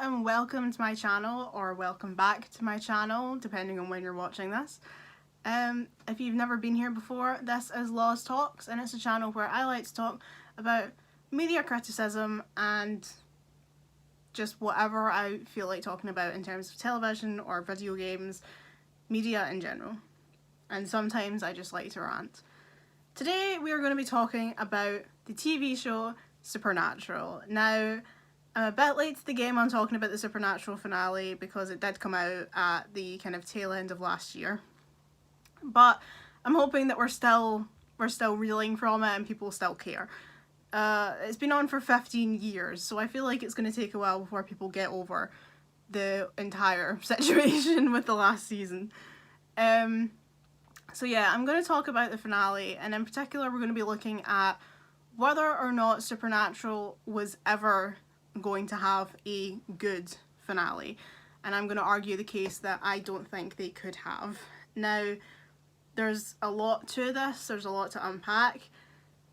and welcome to my channel, or welcome back to my channel, depending on when you're watching this. If you've never been here before, this is Law's Talks, and it's a channel where I like to talk about media criticism and just whatever I feel like talking about in terms of television or video games, media in general. And sometimes I just like to rant. Today we are going to be talking about the TV show Supernatural. Now, I'm a bit late to the game on talking about the Supernatural finale because it did come out at the kind of tail end of last year. But I'm hoping that we're still reeling from it and people still care. It's been on for 15 years, so I feel like it's going to take a while before people get over the entire situation with the last season. So yeah, I'm going to talk about the finale, and in particular we're going to be looking at whether or not Supernatural was ever going to have a good finale. And I'm going to argue the case that I don't think they could have. Now, there's a lot to this, there's a lot to unpack.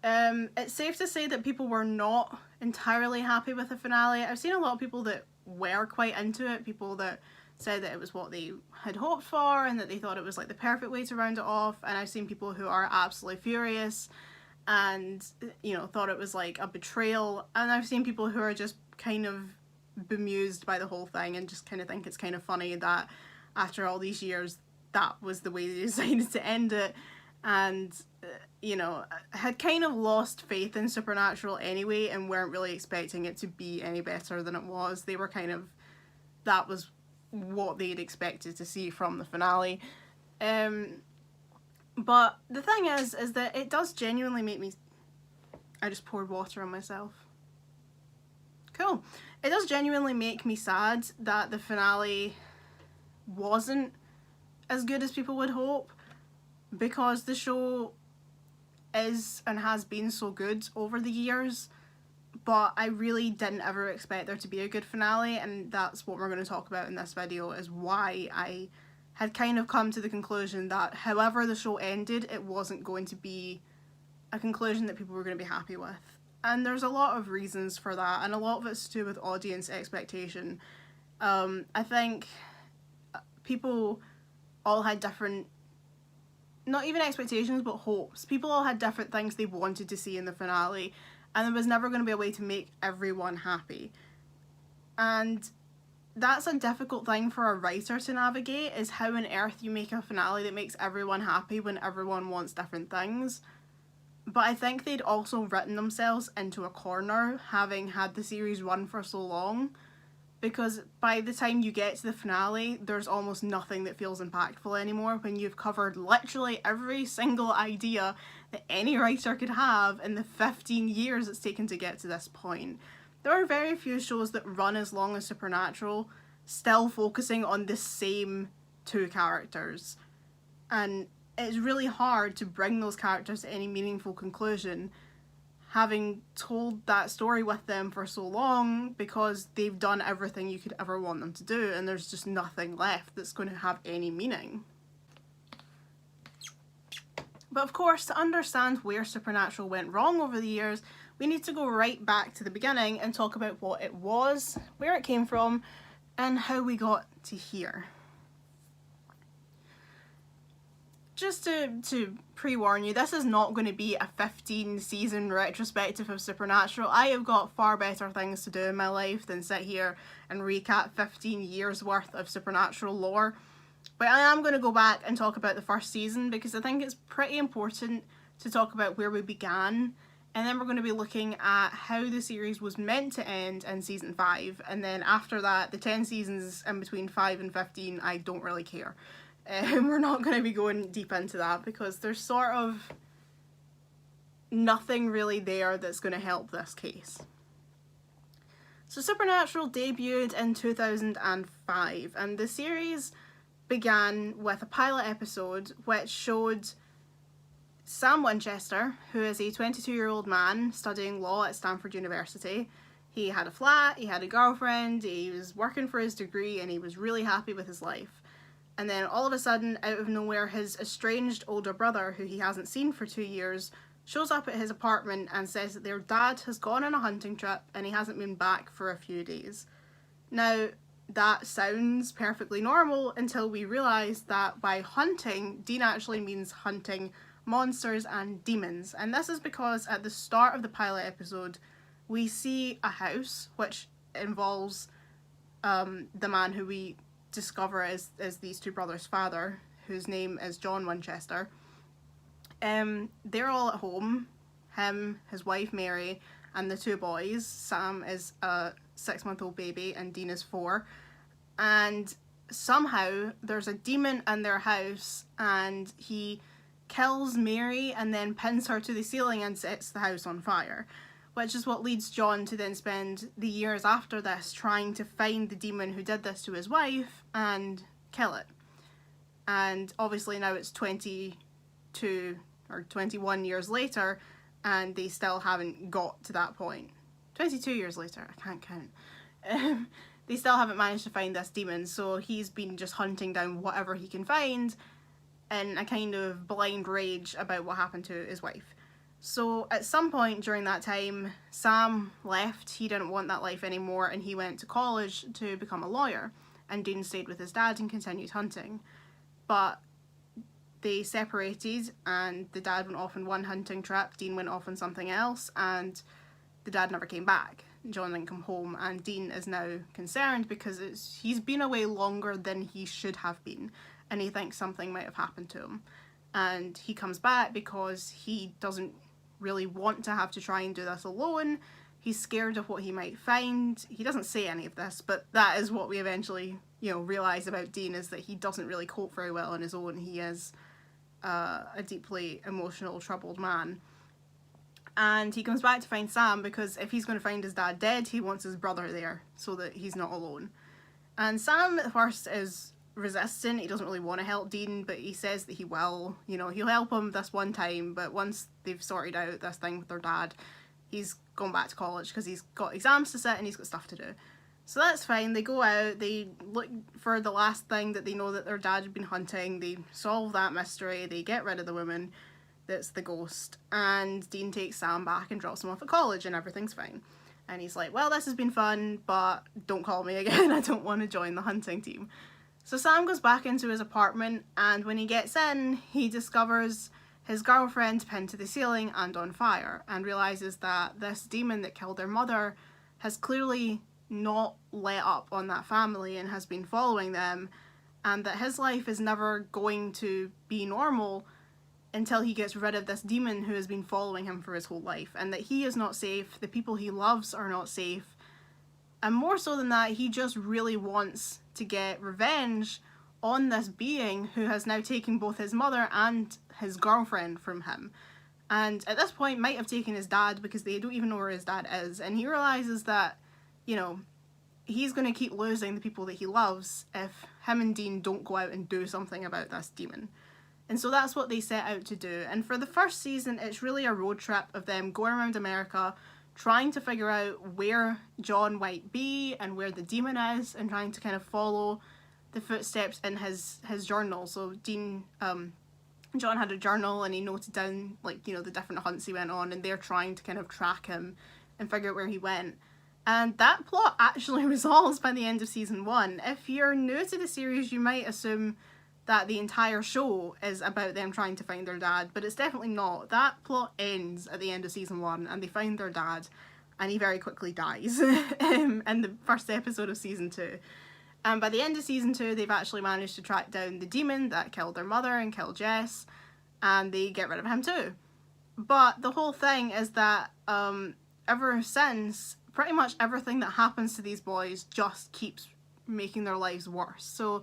It's safe to say that people were not entirely happy with the finale. I've seen a lot of people that were quite into it, people that said that it was what they had hoped for and that they thought it was like the perfect way to round it off, and I've seen people who are absolutely furious and, you know, thought it was like a betrayal, and I've seen people who are just kind of bemused by the whole thing and just kind of think it's kind of funny that after all these years that was the way they decided to end it, and you know, had kind of lost faith in Supernatural anyway and weren't really expecting it to be any better than it was. They were kind of, that was what they'd expected to see from the finale. But the thing is that it does genuinely make me... I just poured water on myself. Cool. It does genuinely make me sad that the finale wasn't as good as people would hope, because the show is and has been so good over the years, but I really didn't ever expect there to be a good finale, and that's what we're going to talk about in this video, is why I had kind of come to the conclusion that however the show ended, it wasn't going to be a conclusion that people were going to be happy with. And there's a lot of reasons for that, and a lot of it's to do with audience expectation. I think people all had different, not even expectations, but hopes. People all had different things they wanted to see in the finale, and there was never going to be a way to make everyone happy. And that's a difficult thing for a writer to navigate, is how on earth you make a finale that makes everyone happy when everyone wants different things. But I think they'd also written themselves into a corner, having had the series run for so long, because by the time you get to the finale, there's almost nothing that feels impactful anymore when you've covered literally every single idea that any writer could have in the 15 years it's taken to get to this point. There are very few shows that run as long as Supernatural still focusing on the same two characters, and it's really hard to bring those characters to any meaningful conclusion having told that story with them for so long, because they've done everything you could ever want them to do, and there's just nothing left that's going to have any meaning. But of course, to understand where Supernatural went wrong over the years, we need to go right back to the beginning and talk about what it was, where it came from, and how we got to here. Just to pre-warn you, this is not going to be a 15-season retrospective of Supernatural. I have got far better things to do in my life than sit here and recap 15 years worth of Supernatural lore. But I am going to go back and talk about the first season, because I think it's pretty important to talk about where we began, and then we're going to be looking at how the series was meant to end in season 5, and then after that, the 10 seasons in between 5 and 15, I don't really care. We're not going to be going deep into that, because there's sort of nothing really there that's going to help this case. So Supernatural debuted in 2005, and the series began with a pilot episode which showed Sam Winchester, who is a 22-year-old man studying law at Stanford University. He had a flat, he had a girlfriend, he was working for his degree, and he was really happy with his life. And then all of a sudden, out of nowhere, his estranged older brother, who he hasn't seen for 2 years, shows up at his apartment and says that their dad has gone on a hunting trip and he hasn't been back for a few days. Now, that sounds perfectly normal until we realise that by hunting, Dean actually means hunting monsters and demons. And this is because at the start of the pilot episode, we see a house which involves the man who we discover is these two brothers' father, whose name is John Winchester. They're all at home, him, his wife Mary, and the two boys. Sam is a 6-month-old baby and Dean is 4. And somehow there's a demon in their house and he kills Mary and then pins her to the ceiling and sets the house on fire, which is what leads John to then spend the years after this trying to find the demon who did this to his wife and kill it. And obviously now it's 22 or 21 years later and they still haven't got to that point. 22 years later, I can't count. They still haven't managed to find this demon, so he's been just hunting down whatever he can find in a kind of blind rage about what happened to his wife. So at some point during that time, Sam left. He didn't want that life anymore and he went to college to become a lawyer, and Dean stayed with his dad and continued hunting. But they separated and the dad went off on one hunting trip, Dean went off on something else, and the dad never came back. John didn't come home, and Dean is now concerned because he's been away longer than he should have been, and he thinks something might have happened to him. And he comes back because he doesn't really want to have to try and do this alone. He's scared of what he might find. He doesn't say any of this, but that is what we eventually, realise about Dean, is that he doesn't really cope very well on his own. He is a deeply emotional, troubled man. And he comes back to find Sam because if he's going to find his dad dead, he wants his brother there so that he's not alone. And Sam at first is resistant. He doesn't really want to help Dean, but he says that he will. He'll help him this one time, but once they've sorted out this thing with their dad, he's going back to college because he's got exams to sit and he's got stuff to do. So that's fine. They go out, they look for the last thing that they know that their dad had been hunting, they solve that mystery, they get rid of the woman that's the ghost, and Dean takes Sam back and drops him off at college and everything's fine. And he's like, well, this has been fun, but don't call me again, I don't want to join the hunting team. So Sam goes back into his apartment, and when he gets in, he discovers his girlfriend pinned to the ceiling and on fire, and realises that this demon that killed their mother has clearly not let up on that family and has been following them, and that his life is never going to be normal until he gets rid of this demon who has been following him for his whole life, and that he is not safe, the people he loves are not safe, and more so than that, he just really wants to get revenge on this being who has now taken both his mother and his girlfriend from him. And at this point might have taken his dad because they don't even know where his dad is, and he realises that, he's going to keep losing the people that he loves if him and Dean don't go out and do something about this demon. And so that's what they set out to do. And for the first season, it's really a road trip of them going around America, trying to figure out where John might be and where the demon is, and trying to kind of follow the footsteps in his journal. So John had a journal and he noted down, the different hunts he went on, and they're trying to kind of track him and figure out where he went. And that plot actually resolves by the end of season 1. If you're new to the series, you might assume that the entire show is about them trying to find their dad, but it's definitely not. That plot ends at the end of season 1 and they find their dad and he very quickly dies in the first episode of season 2. And by the end of season 2, they've actually managed to track down the demon that killed their mother and killed Jess, and they get rid of him too. But the whole thing is that ever since, pretty much everything that happens to these boys just keeps making their lives worse. So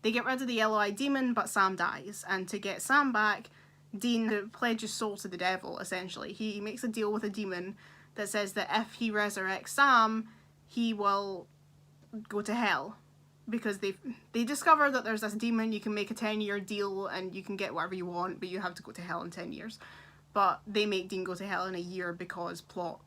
they get rid of the yellow-eyed demon, but Sam dies. And to get Sam back, Dean pledges soul to the devil, essentially. He makes a deal with a demon that says that if he resurrects Sam, he will go to hell. Because they discover that there's this demon, you can make a 10-year deal and you can get whatever you want, but you have to go to hell in 10 years. But they make Dean go to hell in a year because plot.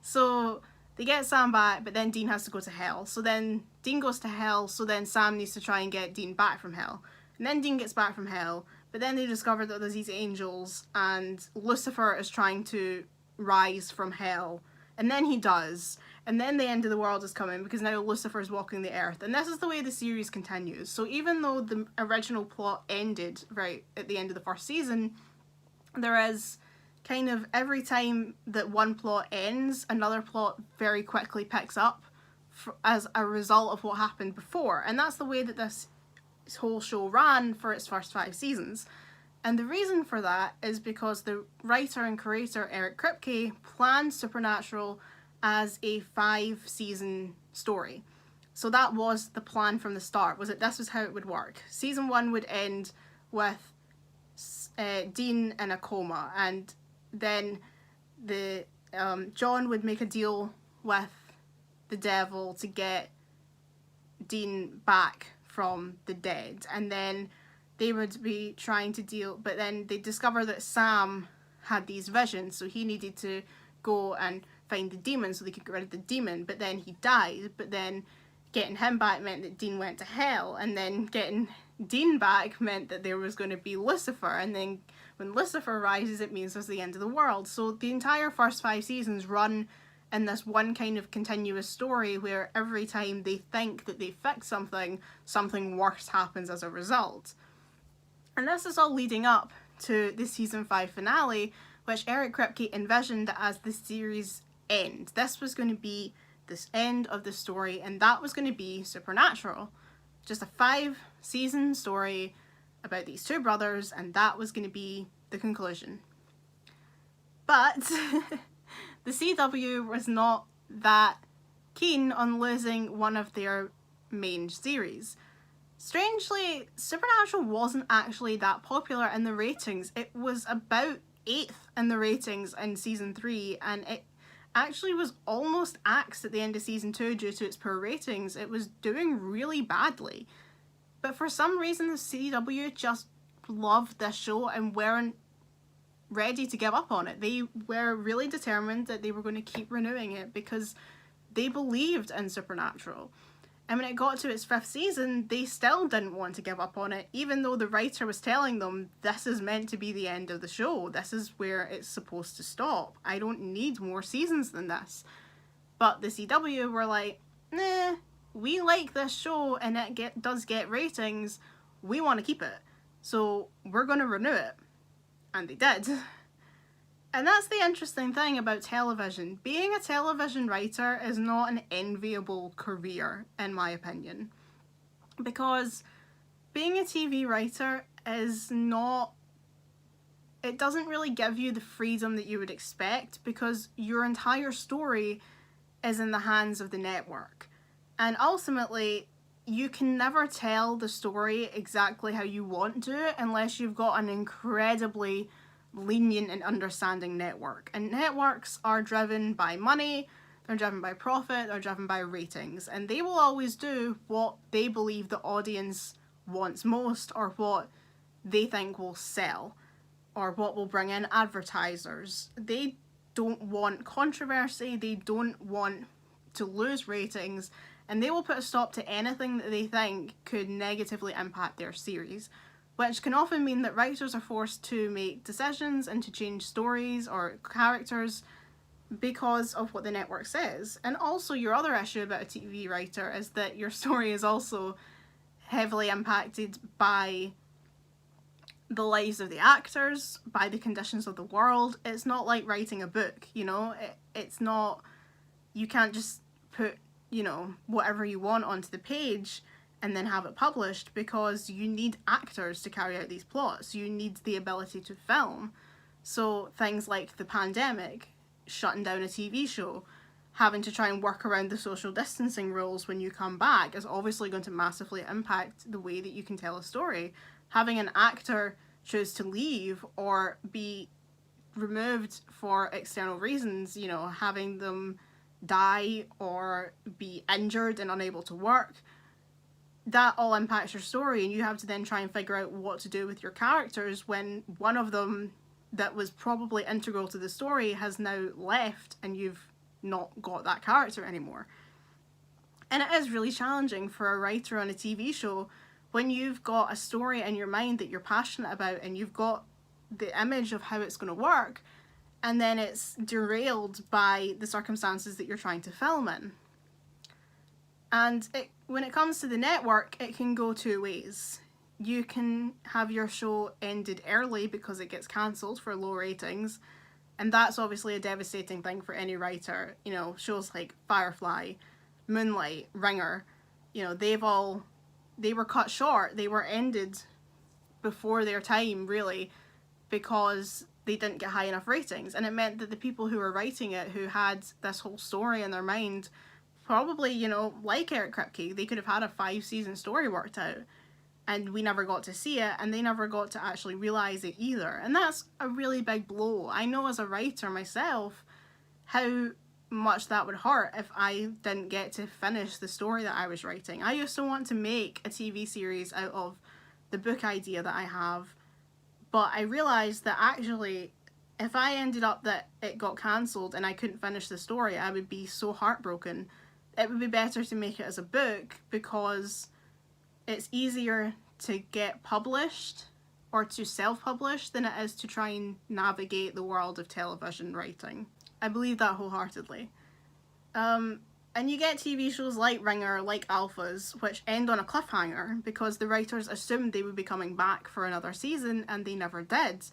So they get Sam back, but then Dean has to go to hell. So then Dean goes to hell, so then Sam needs to try and get Dean back from hell. And then Dean gets back from hell, but then they discover that there's these angels, and Lucifer is trying to rise from hell. And then he does. And then the end of the world is coming because now Lucifer's walking the earth. And this is the way the series continues. So even though the original plot ended right at the end of the first season, there is kind of every time that one plot ends, another plot very quickly picks up as a result of what happened before. And that's the way that this whole show ran for its first 5 seasons. And the reason for that is because the writer and creator Eric Kripke planned Supernatural as a 5-season story. So that was the plan from the start, was that this was how it would work. Season 1 would end with Dean in a coma, and then John would make a deal with the devil to get Dean back from the dead, and then they would be trying to deal, but then they discover that Sam had these visions, so he needed to go and find the demon so they could get rid of the demon, but then he died, but then getting him back meant that Dean went to hell, and then getting Dean back meant that there was going to be Lucifer, and then when Lucifer rises it means there's the end of the world. So the entire first 5 seasons run in this one kind of continuous story where every time they think that they fix something, something worse happens as a result. And this is all leading up to the season 5 finale, which Eric Kripke envisioned as the series end. This was going to be this end of the story, and that was going to be Supernatural. Just a 5-season story about these 2 brothers, and that was going to be the conclusion. But the CW was not that keen on losing one of their main series. Strangely, Supernatural wasn't actually that popular in the ratings. It was about 8th in the ratings in season 3, and it actually was almost axed at the end of season 2 due to its poor ratings. It was doing really badly. But for some reason the CW just loved this show and weren't ready to give up on it. They were really determined that they were going to keep renewing it because they believed in Supernatural. And when it got to its 5th season, they still didn't want to give up on it, even though the writer was telling them, this is meant to be the end of the show. This is where it's supposed to stop. I don't need more seasons than this. But the CW were like, nah, we like this show and it does get ratings. We want to keep it. So we're going to renew it. And they did. And that's the interesting thing about television. Being a television writer is not an enviable career, in my opinion. Because being a TV writer is not... It doesn't really give you the freedom that you would expect, because your entire story is in the hands of the network. And ultimately, you can never tell the story exactly how you want to unless you've got an incredibly lenient and understanding network. And networks are driven by money, they're driven by profit, they're driven by ratings, and they will always do what they believe the audience wants most, or what they think will sell, or what will bring in advertisers. They don't want controversy, they don't want to lose ratings, and they will put a stop to anything that they think could negatively impact their series, which can often mean that writers are forced to make decisions and to change stories or characters because of what the network says. And also, your other issue about a TV writer is that your story is also heavily impacted by the lives of the actors, by the conditions of the world. It's not like writing a book, you know? It's not... You can't just put, you know, whatever you want onto the page and then have it published, because you need actors to carry out these plots. You need the ability to film. So things like the pandemic, shutting down a TV show, having to try and work around the social distancing rules when you come back is obviously going to massively impact the way that you can tell a story. Having an actor choose to leave or be removed for external reasons, you know, having them die or be injured and unable to work, that all impacts your story, and you have to then try and figure out what to do with your characters when one of them that was probably integral to the story has now left and you've not got that character anymore. And it is really challenging for a writer on a TV show when you've got a story in your mind that you're passionate about and you've got the image of how it's going to work, and then it's derailed by the circumstances that you're trying to film in. And when it comes to the network, it can go two ways. You can have your show ended early because it gets cancelled for low ratings, and that's obviously a devastating thing for any writer. You know, shows like Firefly, Moonlight, Ringer, you know, they were cut short. They were ended before their time, really, because they didn't get high enough ratings. And it meant that the people who were writing it, who had this whole story in their mind, probably, you know, like Eric Kripke, they could have had a 5-season story worked out, and we never got to see it, and they never got to actually realise it either. And that's a really big blow. I know as a writer myself how much that would hurt if I didn't get to finish the story that I was writing. I used to want to make a TV series out of the book idea that I have, but I realised that actually if I ended up that it got cancelled and I couldn't finish the story, I would be so heartbroken. It would be better to make it as a book because it's easier to get published or to self-publish than it is to try and navigate the world of television writing. I believe that wholeheartedly. And you get TV shows like Ringer, like Alphas, which end on a cliffhanger because the writers assumed they would be coming back for another season and they never did.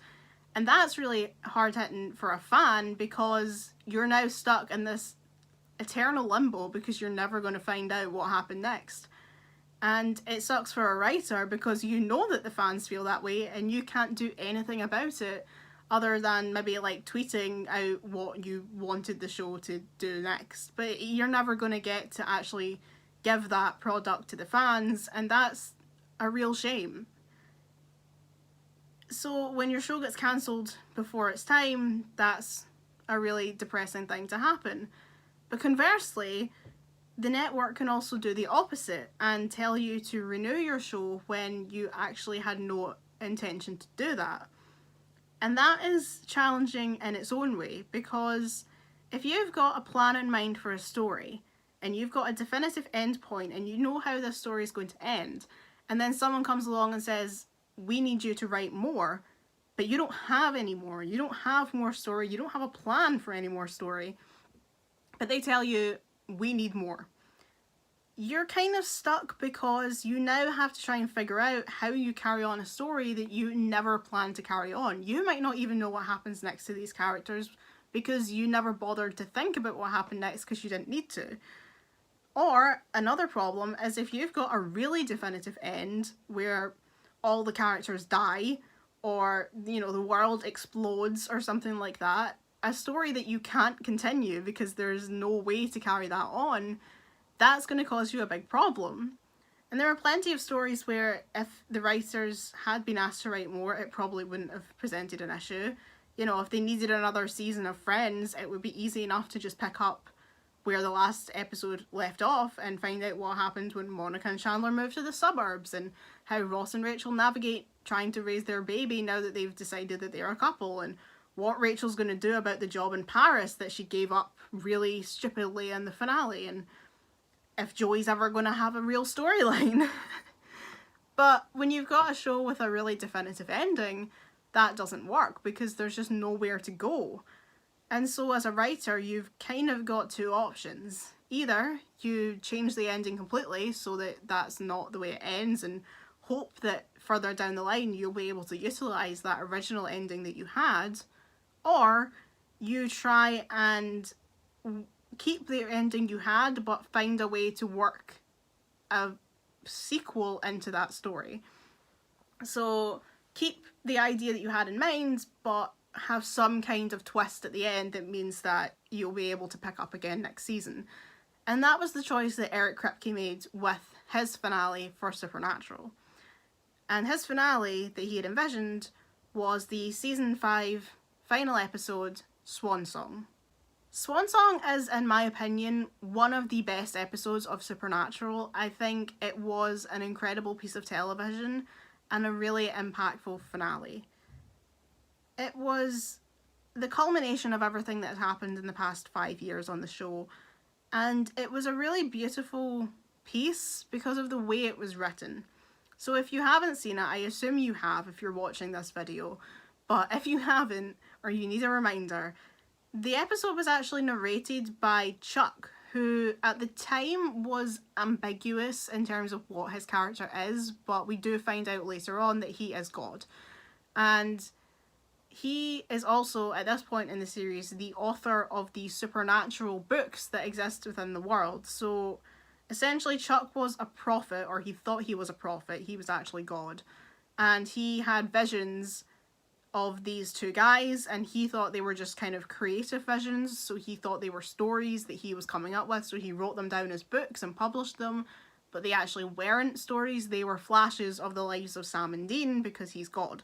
And that's really hard-hitting for a fan because you're now stuck in this eternal limbo because you're never going to find out what happened next. And it sucks for a writer because you know that the fans feel that way and you can't do anything about it other than maybe like tweeting out what you wanted the show to do next. But you're never going to get to actually give that product to the fans, and that's a real shame. So when your show gets cancelled before its time, that's a really depressing thing to happen. But conversely, the network can also do the opposite and tell you to renew your show when you actually had no intention to do that. And that is challenging in its own way, because if you've got a plan in mind for a story and you've got a definitive end point and you know how this story is going to end, and then someone comes along and says, we need you to write more, but you don't have any more, you don't have more story, you don't have a plan for any more story, but they tell you, we need more. You're kind of stuck because you now have to try and figure out how you carry on a story that you never planned to carry on. You might not even know what happens next to these characters because you never bothered to think about what happened next because you didn't need to. Or another problem is if you've got a really definitive end where all the characters die or, you know, the world explodes or something like that, a story that you can't continue because there's no way to carry that on, that's going to cause you a big problem. And there are plenty of stories where if the writers had been asked to write more, it probably wouldn't have presented an issue. You know, if they needed another season of Friends, it would be easy enough to just pick up where the last episode left off and find out what happened when Monica and Chandler moved to the suburbs and how Ross and Rachel navigate trying to raise their baby now that they've decided that they're a couple, and what Rachel's going to do about the job in Paris that she gave up really stupidly in the finale, and if Joey's ever going to have a real storyline. But when you've got a show with a really definitive ending, that doesn't work because there's just nowhere to go. And so as a writer, you've kind of got two options. Either you change the ending completely so that that's not the way it ends and hope that further down the line you'll be able to utilise that original ending that you had, or you try and keep the ending you had but find a way to work a sequel into that story. So keep the idea that you had in mind but have some kind of twist at the end that means that you'll be able to pick up again next season. And that was the choice that Eric Kripke made with his finale for Supernatural. And his finale that he had envisioned was the season 5 final episode, Swan Song. Swan Song is, in my opinion, one of the best episodes of Supernatural. I think it was an incredible piece of television and a really impactful finale. It was the culmination of everything that had happened in the past 5 years on the show, and it was a really beautiful piece because of the way it was written. So if you haven't seen it, I assume you have if you're watching this video, But if you haven't, or you need a reminder, the episode was actually narrated by Chuck, who at the time was ambiguous in terms of what his character is, but we do find out later on that he is God. And he is also, at this point in the series, the author of the supernatural books that exist within the world. So essentially Chuck was a prophet, or he thought he was a prophet. He was actually God. And he had visions of these two guys, and he thought they were just kind of creative visions, so he thought they were stories that he was coming up with, so he wrote them down as books and published them, but they actually weren't stories, they were flashes of the lives of Sam and Dean, because he's God.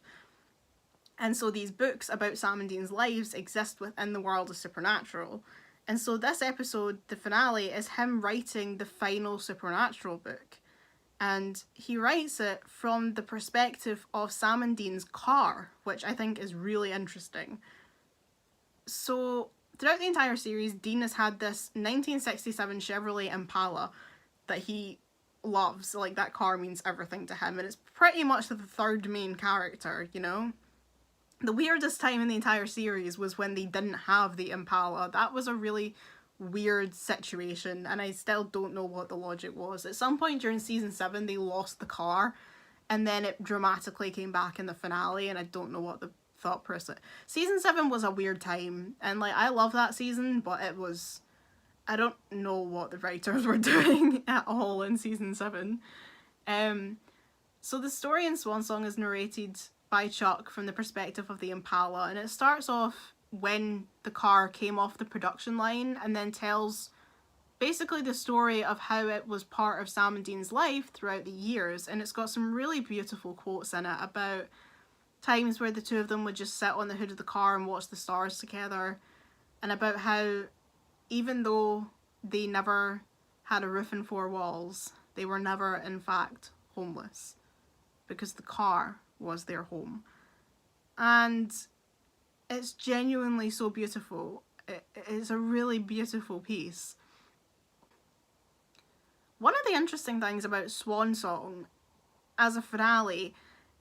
And so these books about Sam and Dean's lives exist within the world of Supernatural. And so this episode, the finale, is him writing the final Supernatural book. And he writes it from the perspective of Sam and Dean's car, which I think is really interesting. So throughout the entire series, Dean has had this 1967 Chevrolet Impala that he loves. Like, that car means everything to him, and it's pretty much the third main character, you know? The weirdest time in the entire series was when they didn't have the Impala. That was a really weird situation, and I still don't know what the logic was. At some point during season 7 they lost the car, and then it dramatically came back in the finale, and I don't know what the thought process. Season 7 was a weird time, and like, I love that season, but it was, I don't know what the writers were doing at all in season 7. So the story in Swan Song is narrated by Chuck from the perspective of the Impala, and it starts off when the car came off the production line, and then tells basically the story of how it was part of Sam and Dean's life throughout the years. And it's got some really beautiful quotes in it about times where the two of them would just sit on the hood of the car and watch the stars together, and about how even though they never had a roof and 4 walls, they were never in fact homeless, because the car was their home. And it's genuinely so beautiful. It's a really beautiful piece. One of the interesting things about Swan Song as a finale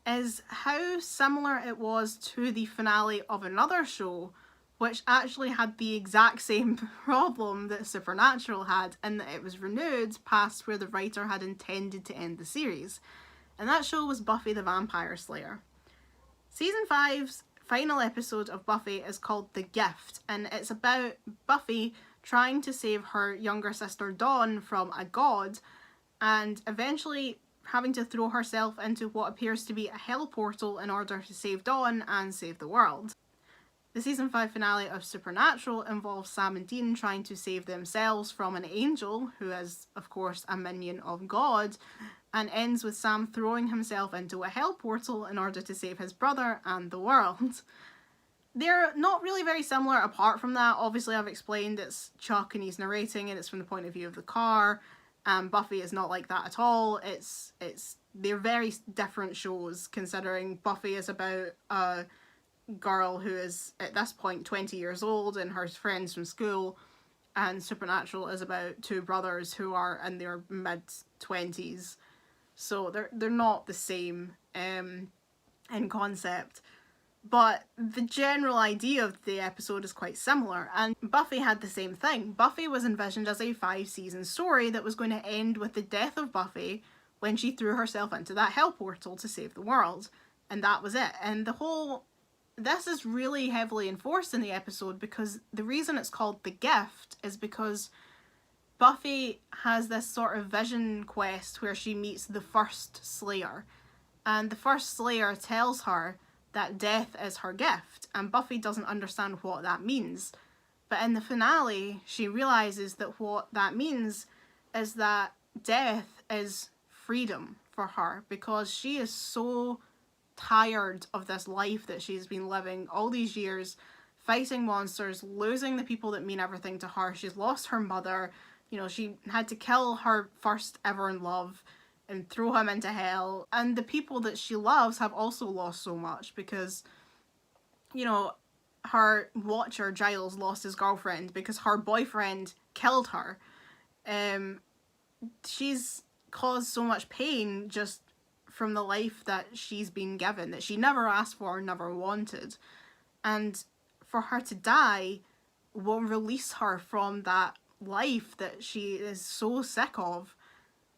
is how similar it was to the finale of another show, which actually had the exact same problem that Supernatural had, in that it was renewed past where the writer had intended to end the series. And that show was Buffy the Vampire Slayer. Season 5's final episode of Buffy is called The Gift, and it's about Buffy trying to save her younger sister Dawn from a god, and eventually having to throw herself into what appears to be a hell portal in order to save Dawn and save the world. The season 5 finale of Supernatural involves Sam and Dean trying to save themselves from an angel, who is of course a minion of God, and ends with Sam throwing himself into a hell portal in order to save his brother and the world. They're not really very similar apart from that. Obviously, I've explained it's Chuck and he's narrating and it's from the point of view of the car. Buffy is not like that at all. They're very different shows, considering Buffy is about a girl who is at this point 20 years old and her friends from school, and Supernatural is about two brothers who are in their mid-20s. So they're not the same in concept, but the general idea of the episode is quite similar. And Buffy had the same thing. Buffy was envisioned as a 5-season story that was going to end with the death of Buffy when she threw herself into that hell portal to save the world, and that was it. And this is really heavily enforced in the episode, because the reason it's called The Gift is because Buffy has this sort of vision quest where she meets the first Slayer, and the first Slayer tells her that death is her gift, and Buffy doesn't understand what that means. But in the finale, she realizes that what that means is that death is freedom for her, because she is so tired of this life that she's been living all these years, fighting monsters, losing the people that mean everything to her. She's lost her mother. You know, she had to kill her first ever in love and throw him into hell. And the people that she loves have also lost so much, because, you know, her watcher Giles lost his girlfriend because her boyfriend killed her. She's caused so much pain just from the life that she's been given, that she never asked for, never wanted. And for her to die will release her from that life that she is so sick of,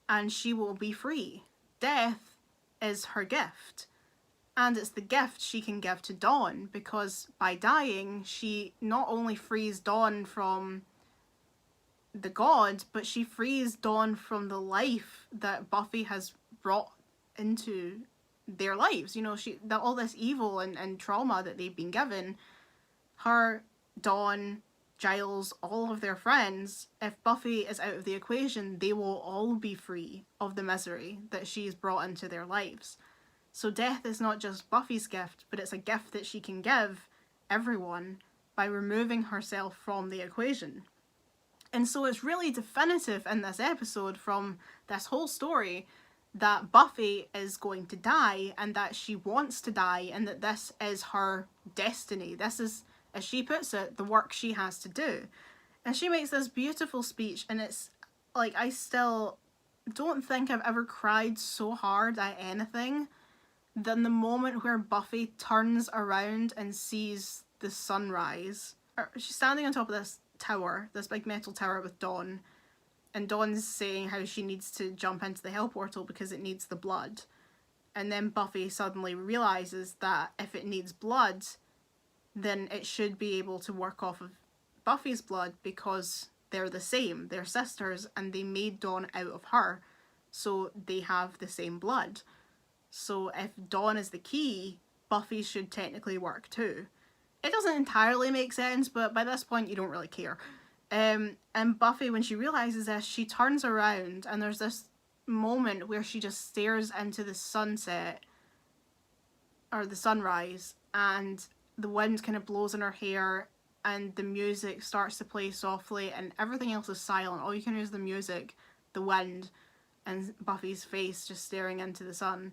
and she will be free. Death is her gift. And it's the gift she can give to Dawn, because by dying, she not only frees Dawn from the god, but she frees Dawn from the life that Buffy has brought into their lives. You know, all this evil and trauma that they've been given, her, Dawn, Giles, all of their friends, if Buffy is out of the equation, they will all be free of the misery that she's brought into their lives. So death is not just Buffy's gift, but it's a gift that she can give everyone by removing herself from the equation. And so it's really definitive in this episode from this whole story that Buffy is going to die, and that she wants to die, and that this is her destiny. This is, as she puts it, the work she has to do. And she makes this beautiful speech, and it's like, I still don't think I've ever cried so hard at anything than the moment where Buffy turns around and sees the sunrise. She's standing on top of this tower, this big metal tower with Dawn, and Dawn's saying how she needs to jump into the hell portal because it needs the blood. And then Buffy suddenly realises that if it needs blood, then it should be able to work off of Buffy's blood, because they're the same, they're sisters, and they made Dawn out of her, so they have the same blood. So if Dawn is the key, Buffy should technically work too. It doesn't entirely make sense, but by this point you don't really care. And Buffy, when she realises this, she turns around, and there's this moment where she just stares into the sunset, or the sunrise, and the wind kind of blows in her hair, and the music starts to play softly, and everything else is silent. All you can hear is the music, the wind, and Buffy's face just staring into the sun.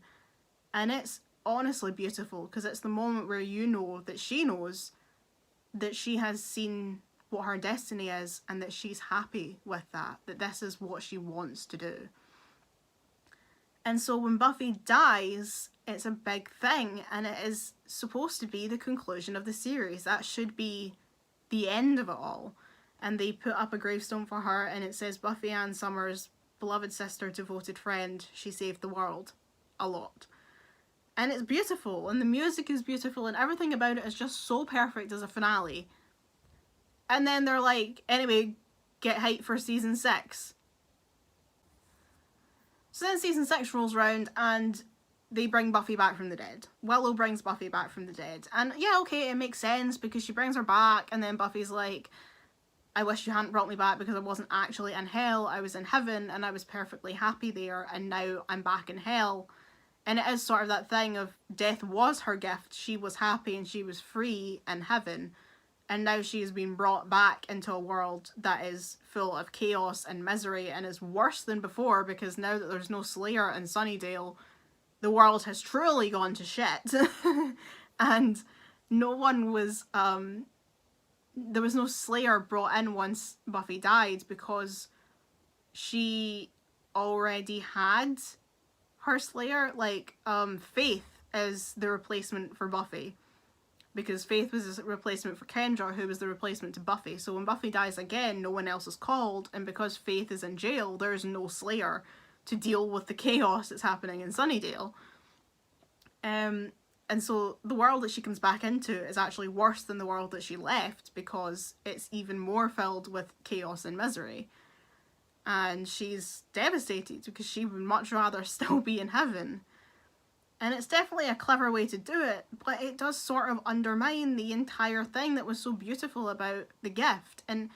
And it's honestly beautiful, because it's the moment where you know that she knows that she has seen what her destiny is, and that she's happy with that this is what she wants to do. And so when Buffy dies, it's a big thing, and it is supposed to be the conclusion of the series. That should be the end of it all. And they put up a gravestone for her, and it says, Buffy Ann Summers, beloved sister, devoted friend, she saved the world. A lot. And it's beautiful, and the music is beautiful, and everything about it is just so perfect as a finale. And then they're like, anyway, get hyped for season 6. So then season 6 rolls around, and they bring Buffy back from the dead. Willow brings Buffy back from the dead. And yeah, okay, it makes sense, because she brings her back, and then Buffy's like, I wish you hadn't brought me back, because I wasn't actually in hell, I was in heaven, and I was perfectly happy there, and now I'm back in hell. And it is sort of that thing of death was her gift. She was happy and she was free in heaven. And now she has been brought back into a world that is full of chaos and misery, and is worse than before, because now that there's no Slayer in Sunnydale, the world has truly gone to shit. And no one was, there was no Slayer brought in once Buffy died, because she already had her Slayer. Like, Faith is the replacement for Buffy, because Faith was a replacement for Kendra, who was the replacement to Buffy. So when Buffy dies again, no one else is called, and because Faith is in jail, there's no Slayer to deal with the chaos that's happening in Sunnydale. And so the world that she comes back into is actually worse than the world that she left, because it's even more filled with chaos and misery. And she's devastated, because she would much rather still be in heaven. And it's definitely a clever way to do it, but it does sort of undermine the entire thing that was so beautiful about the gift. And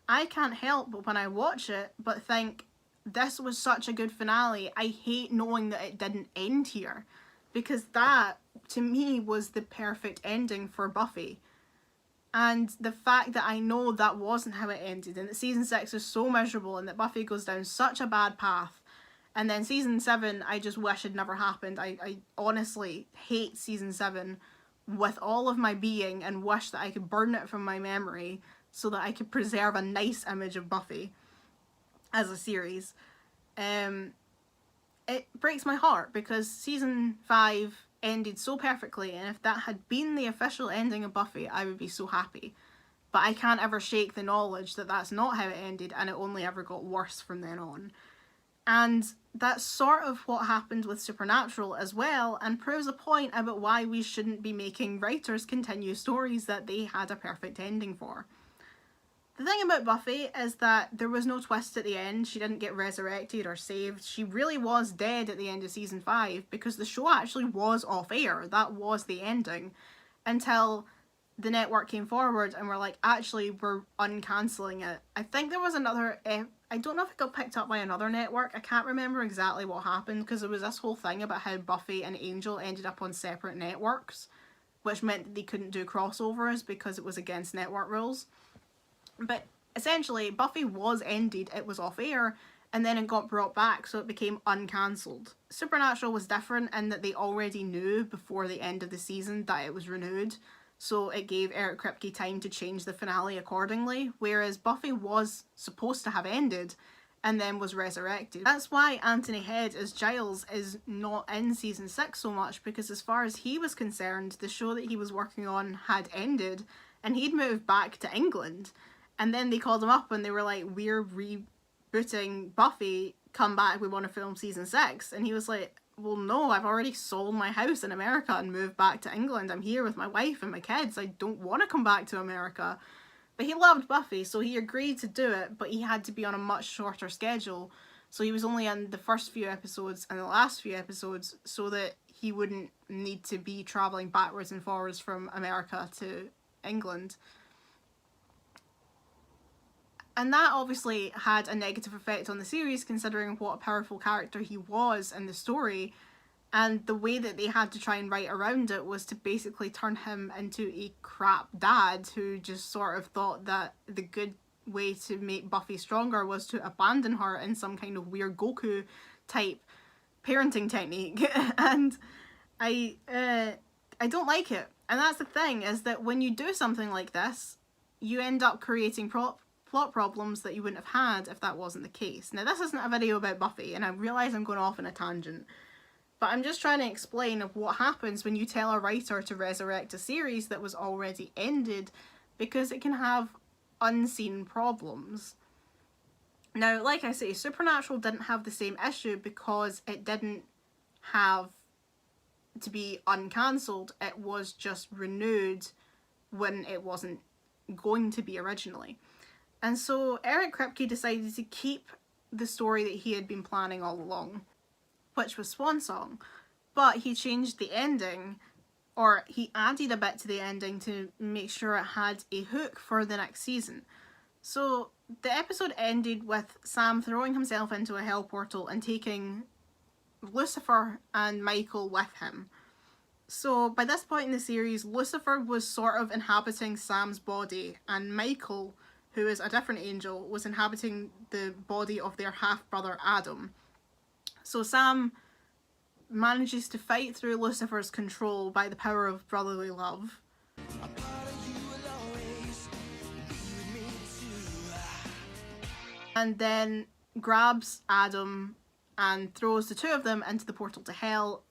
I can't help but when I watch it but think, this was such a good finale. I hate knowing that it didn't end here, because that, to me, was the perfect ending for Buffy. And the fact that I know that wasn't how it ended, and that season 6 is so miserable, and that Buffy goes down such a bad path, and then season 7 I just wish had never happened. I honestly hate season 7 with all of my being, and wish that I could burn it from my memory so that I could preserve a nice image of Buffy as a series. it breaks my heart because season 5 ended so perfectly, and if that had been the official ending of Buffy, I would be so happy. But I can't ever shake the knowledge that that's not how it ended, and it only ever got worse from then on. And that's sort of what happened with Supernatural as well, and proves a point about why we shouldn't be making writers continue stories that they had a perfect ending for. The thing about Buffy is that there was no twist at the end. She didn't get resurrected or saved. She really was dead at the end of season 5 because the show actually was off air. That was the ending. Until the network came forward and were like, actually, we're uncancelling it. I think there was another... I don't know if it got picked up by another network. I can't remember exactly what happened because there was this whole thing about how Buffy and Angel ended up on separate networks, which meant that they couldn't do crossovers because it was against network rules. But essentially, Buffy was ended, it was off air, and then it got brought back, so it became uncancelled. Supernatural was different in that they already knew before the end of the season that it was renewed, so it gave Eric Kripke time to change the finale accordingly, whereas Buffy was supposed to have ended and then was resurrected. That's why Anthony Head as Giles is not in season 6 so much, because as far as he was concerned, the show that he was working on had ended and he'd moved back to England. And then they called him up and they were like, we're rebooting Buffy, come back, we want to film season 6. And he was like, well, no, I've already sold my house in America and moved back to England. I'm here with my wife and my kids. I don't want to come back to America. But he loved Buffy, so he agreed to do it, but he had to be on a much shorter schedule. So he was only in the first few episodes and the last few episodes so that he wouldn't need to be travelling backwards and forwards from America to England. And that obviously had a negative effect on the series, considering what a powerful character he was in the story. And the way that they had to try and write around it was to basically turn him into a crap dad who just sort of thought that the good way to make Buffy stronger was to abandon her in some kind of weird Goku type parenting technique. And I don't like it. And that's the thing, is that when you do something like this, you end up creating plot problems that you wouldn't have had if that wasn't the case. Now, this isn't a video about Buffy, and I realise I'm going off on a tangent, but I'm just trying to explain of what happens when you tell a writer to resurrect a series that was already ended, because it can have unseen problems. Now, like I say, Supernatural didn't have the same issue because it didn't have to be uncancelled. It was just renewed when it wasn't going to be originally. And so Eric Kripke decided to keep the story that he had been planning all along, which was Swan Song, but he changed the ending, or he added a bit to the ending to make sure it had a hook for the next season. So the episode ended with Sam throwing himself into a hell portal and taking Lucifer and Michael with him. So by this point in the series, Lucifer was sort of inhabiting Sam's body, and Michael, who is a different angel, was inhabiting the body of their half-brother Adam. So Sam manages to fight through Lucifer's control by the power of brotherly love. And then grabs Adam and throws the two of them into the portal to hell,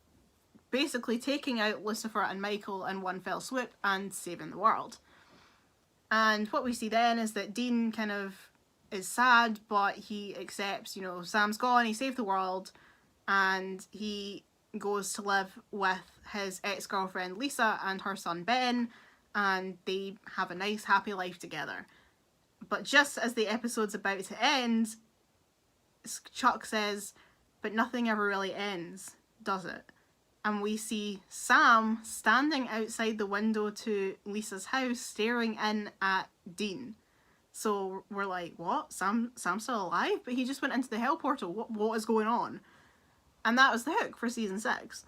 basically taking out Lucifer and Michael in one fell swoop and saving the world. And what we see then is that Dean kind of is sad, but he accepts, Sam's gone, he saved the world, and he goes to live with his ex-girlfriend Lisa and her son Ben, and they have a nice happy life together. But just as the episode's about to end, Chuck says, but nothing ever really ends, does it? And we see Sam standing outside the window to Lisa's house, staring in at Dean. So we're like, what? Sam's still alive? But he just went into the hell portal. What is going on? And that was the hook for season 6.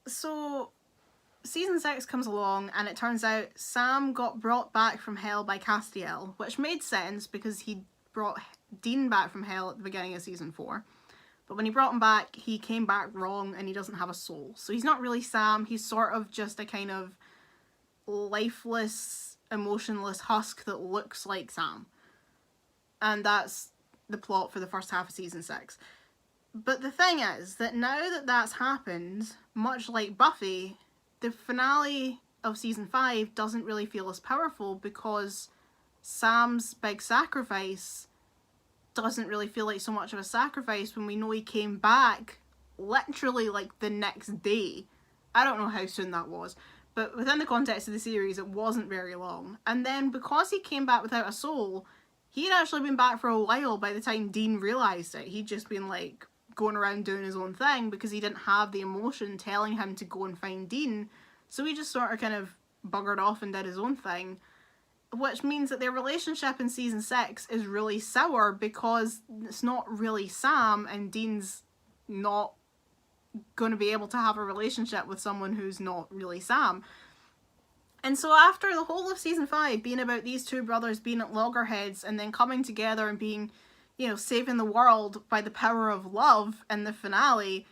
So season 6 comes along, and it turns out Sam got brought back from hell by Castiel, which made sense because he brought Dean back from hell at the beginning of season 4. But when he brought him back, he came back wrong and he doesn't have a soul. So he's not really Sam, he's sort of just a kind of lifeless, emotionless husk that looks like Sam. And that's the plot for the first half of season 6. But the thing is that now that that's happened, much like Buffy, the finale of season 5 doesn't really feel as powerful because Sam's big sacrifice doesn't really feel like so much of a sacrifice when we know he came back literally like the next day. I don't know how soon that was, but within the context of the series, it wasn't very long. And then because he came back without a soul, he'd actually been back for a while by the time Dean realised it. He'd just been like going around doing his own thing because he didn't have the emotion telling him to go and find Dean. So he just sort of kind of buggered off and did his own thing. Which means that their relationship in season 6 is really sour because it's not really Sam, and Dean's not going to be able to have a relationship with someone who's not really Sam. And so after the whole of season 5 being about these two brothers being at loggerheads and then coming together and being, you know, saving the world by the power of love in the finale,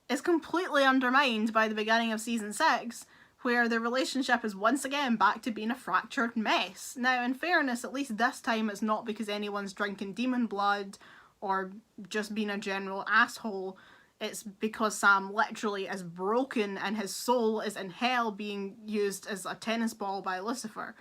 is completely undermined by the beginning of season 6, where the relationship is once again back to being a fractured mess. Now, in fairness, at least this time it's not because anyone's drinking demon blood or just being a general asshole. It's because Sam literally is broken and his soul is in hell being used as a tennis ball by Lucifer.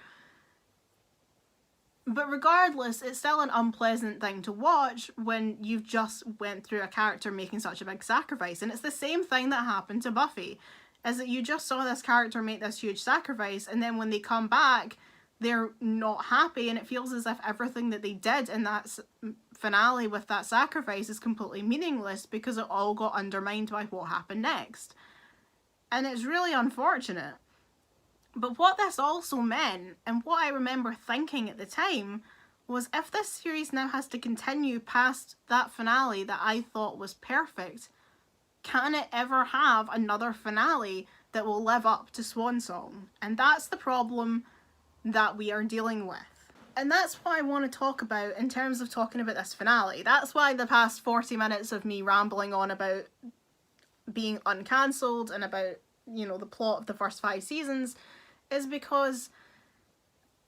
But regardless, it's still an unpleasant thing to watch when you've just went through a character making such a big sacrifice. And it's the same thing that happened to Buffy, is that you just saw this character make this huge sacrifice, and then when they come back, they're not happy, and it feels as if everything that they did in that finale with that sacrifice is completely meaningless because it all got undermined by what happened next. And it's really unfortunate. But what this also meant, and what I remember thinking at the time, was if this series now has to continue past that finale that I thought was perfect, can it ever have another finale that will live up to Swan Song? And that's the problem that we are dealing with. And that's what I want to talk about in terms of talking about this finale. That's why the past 40 minutes of me rambling on about being uncancelled and about, you know, the plot of the first 5 seasons is because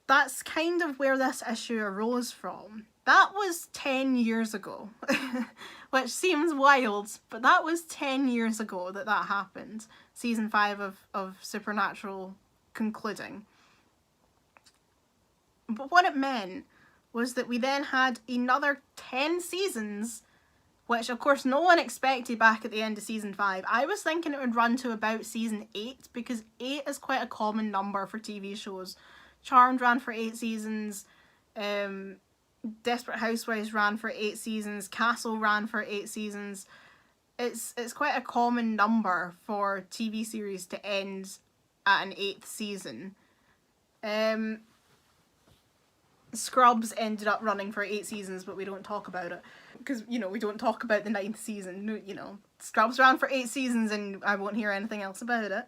that's kind of where this issue arose from. That was 10 years ago, which seems wild, but that was 10 years ago that happened. Season 5 of Supernatural concluding. But what it meant was that we then had another 10 seasons, which of course no one expected back at the end of season 5. I was thinking it would run to about season 8, because 8 is quite a common number for TV shows. Charmed ran for 8 seasons, Desperate Housewives ran for 8 seasons, Castle ran for 8 seasons. It's quite a common number for TV series to end at an 8th season. Scrubs ended up running for 8 seasons, but we don't talk about it. Because, you know, we don't talk about the 9th season. You know, Scrubs ran for 8 seasons and I won't hear anything else about it.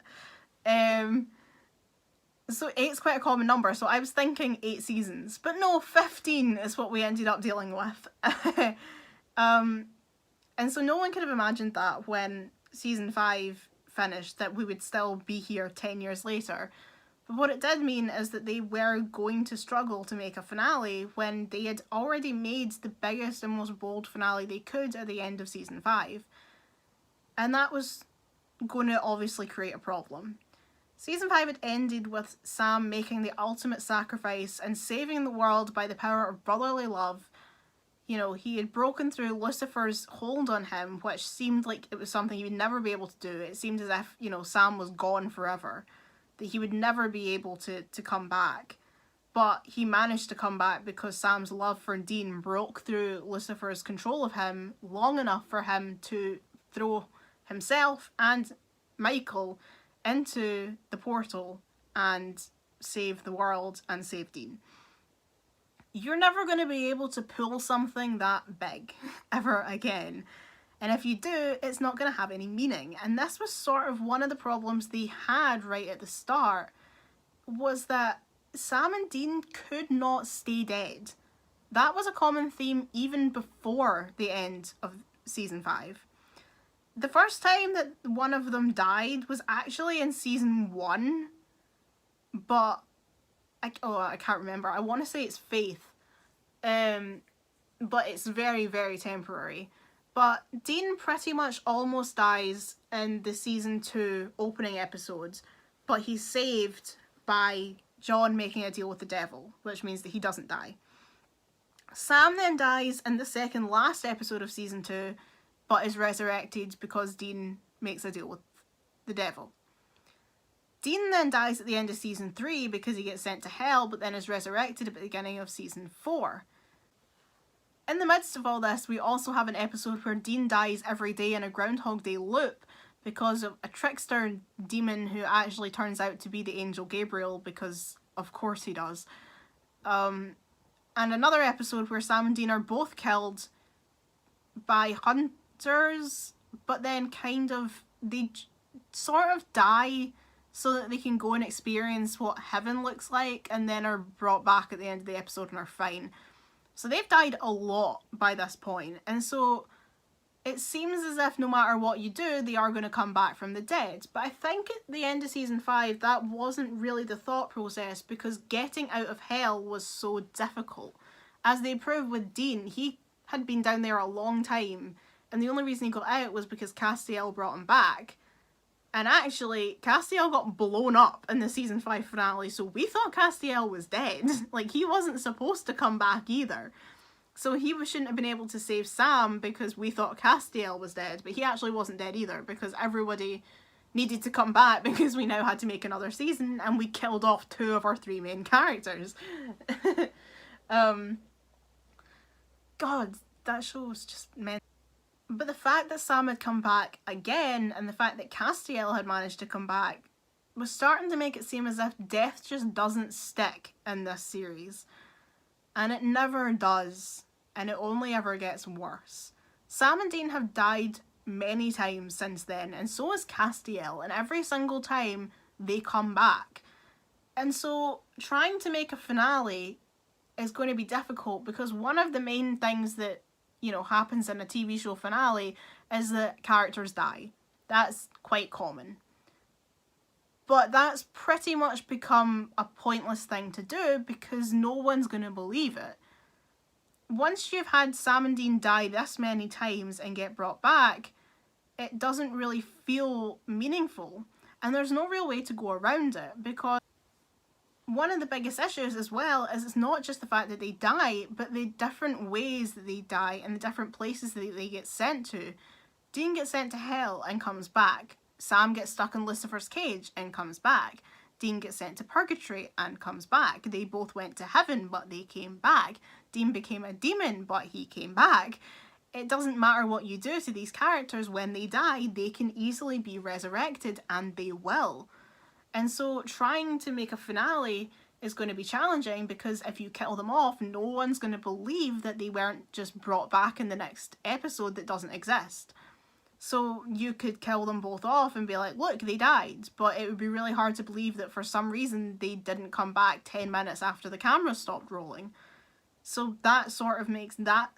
So 8's quite a common number, so I was thinking 8 seasons. But no, 15 is what we ended up dealing with. And so no one could have imagined that when season 5 finished, that we would still be here 10 years later. But what it did mean is that they were going to struggle to make a finale when they had already made the biggest and most bold finale they could at the end of season 5. And that was going to obviously create a problem. Season 5 had ended with Sam making the ultimate sacrifice and saving the world by the power of brotherly love. You know, he had broken through Lucifer's hold on him, which seemed like it was something he would never be able to do. It seemed as if, you know, Sam was gone forever, that he would never be able to come back. But he managed to come back because Sam's love for Dean broke through Lucifer's control of him long enough for him to throw himself and Michael into the portal and save the world and save Dean. You're never going to be able to pull something that big ever again. And if you do, it's not going to have any meaning. And this was sort of one of the problems they had right at the start, was that Sam and Dean could not stay dead. That was a common theme even before the end of season 5. The first time that one of them died was actually in season 1, but I can't remember. I want to say it's Faith, but it's very, very temporary. But Dean pretty much almost dies in the season 2 opening episodes, but he's saved by John making a deal with the devil, which means that he doesn't die. Sam then dies in the second last episode of season 2, but is resurrected because Dean makes a deal with the devil. Dean then dies at the end of season 3 because he gets sent to hell, but then is resurrected at the beginning of season 4. In the midst of all this, we also have an episode where Dean dies every day in a Groundhog Day loop because of a trickster demon who actually turns out to be the angel Gabriel, because of course he does. And another episode where Sam and Dean are both killed by hunters, but then they sort of die so that they can go and experience what heaven looks like, and then are brought back at the end of the episode and are fine. So they've died a lot by this point, and so it seems as if no matter what you do, they are going to come back from the dead. But I think at the end of season 5, that wasn't really the thought process, because getting out of hell was so difficult. As they proved with Dean, he had been down there a long time, and the only reason he got out was because Castiel brought him back. And actually, Castiel got blown up in the season 5 finale, so we thought Castiel was dead. Like, he wasn't supposed to come back either. So he shouldn't have been able to save Sam because we thought Castiel was dead, but he actually wasn't dead either, because everybody needed to come back because we now had to make another season, and we killed off 2 of our 3 main characters. God, that show was just mental. But the fact that Sam had come back again, and the fact that Castiel had managed to come back, was starting to make it seem as if death just doesn't stick in this series. And it never does, and it only ever gets worse. Sam and Dean have died many times since then, and so has Castiel, and every single time they come back. And so trying to make a finale is going to be difficult, because one of the main things that happens in a TV show finale is that characters die. That's quite common. But that's pretty much become a pointless thing to do, because no one's going to believe it. Once you've had Sam and Dean die this many times and get brought back, it doesn't really feel meaningful. And there's no real way to go around it, because one of the biggest issues as well is it's not just the fact that they die, but the different ways that they die and the different places that they get sent to. Dean gets sent to hell and comes back. Sam gets stuck in Lucifer's cage and comes back. Dean gets sent to purgatory and comes back. They both went to heaven, but they came back. Dean became a demon, but he came back. It doesn't matter what you do to these characters, when they die, they can easily be resurrected, and they will. And so trying to make a finale is going to be challenging, because if you kill them off, no one's going to believe that they weren't just brought back in the next episode that doesn't exist. So you could kill them both off and be like, look, they died, but it would be really hard to believe that for some reason they didn't come back 10 minutes after the camera stopped rolling. So that sort of makes that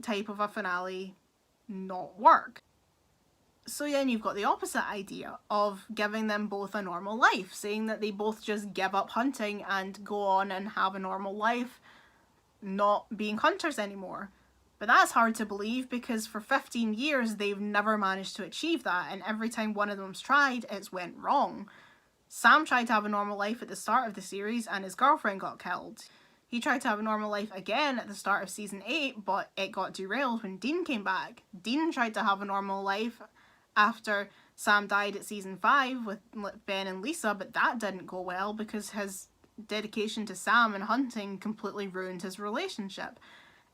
type of a finale not work. So then you've got the opposite idea of giving them both a normal life, saying that they both just give up hunting and go on and have a normal life, not being hunters anymore. But that's hard to believe, because for 15 years they've never managed to achieve that, and every time one of them's tried, it's went wrong. Sam tried to have a normal life at the start of the series and his girlfriend got killed. He tried to have a normal life again at the start of season 8, but it got derailed when Dean came back. Dean tried to have a normal life after Sam died at season 5 with Ben and Lisa, but that didn't go well because his dedication to Sam and hunting completely ruined his relationship.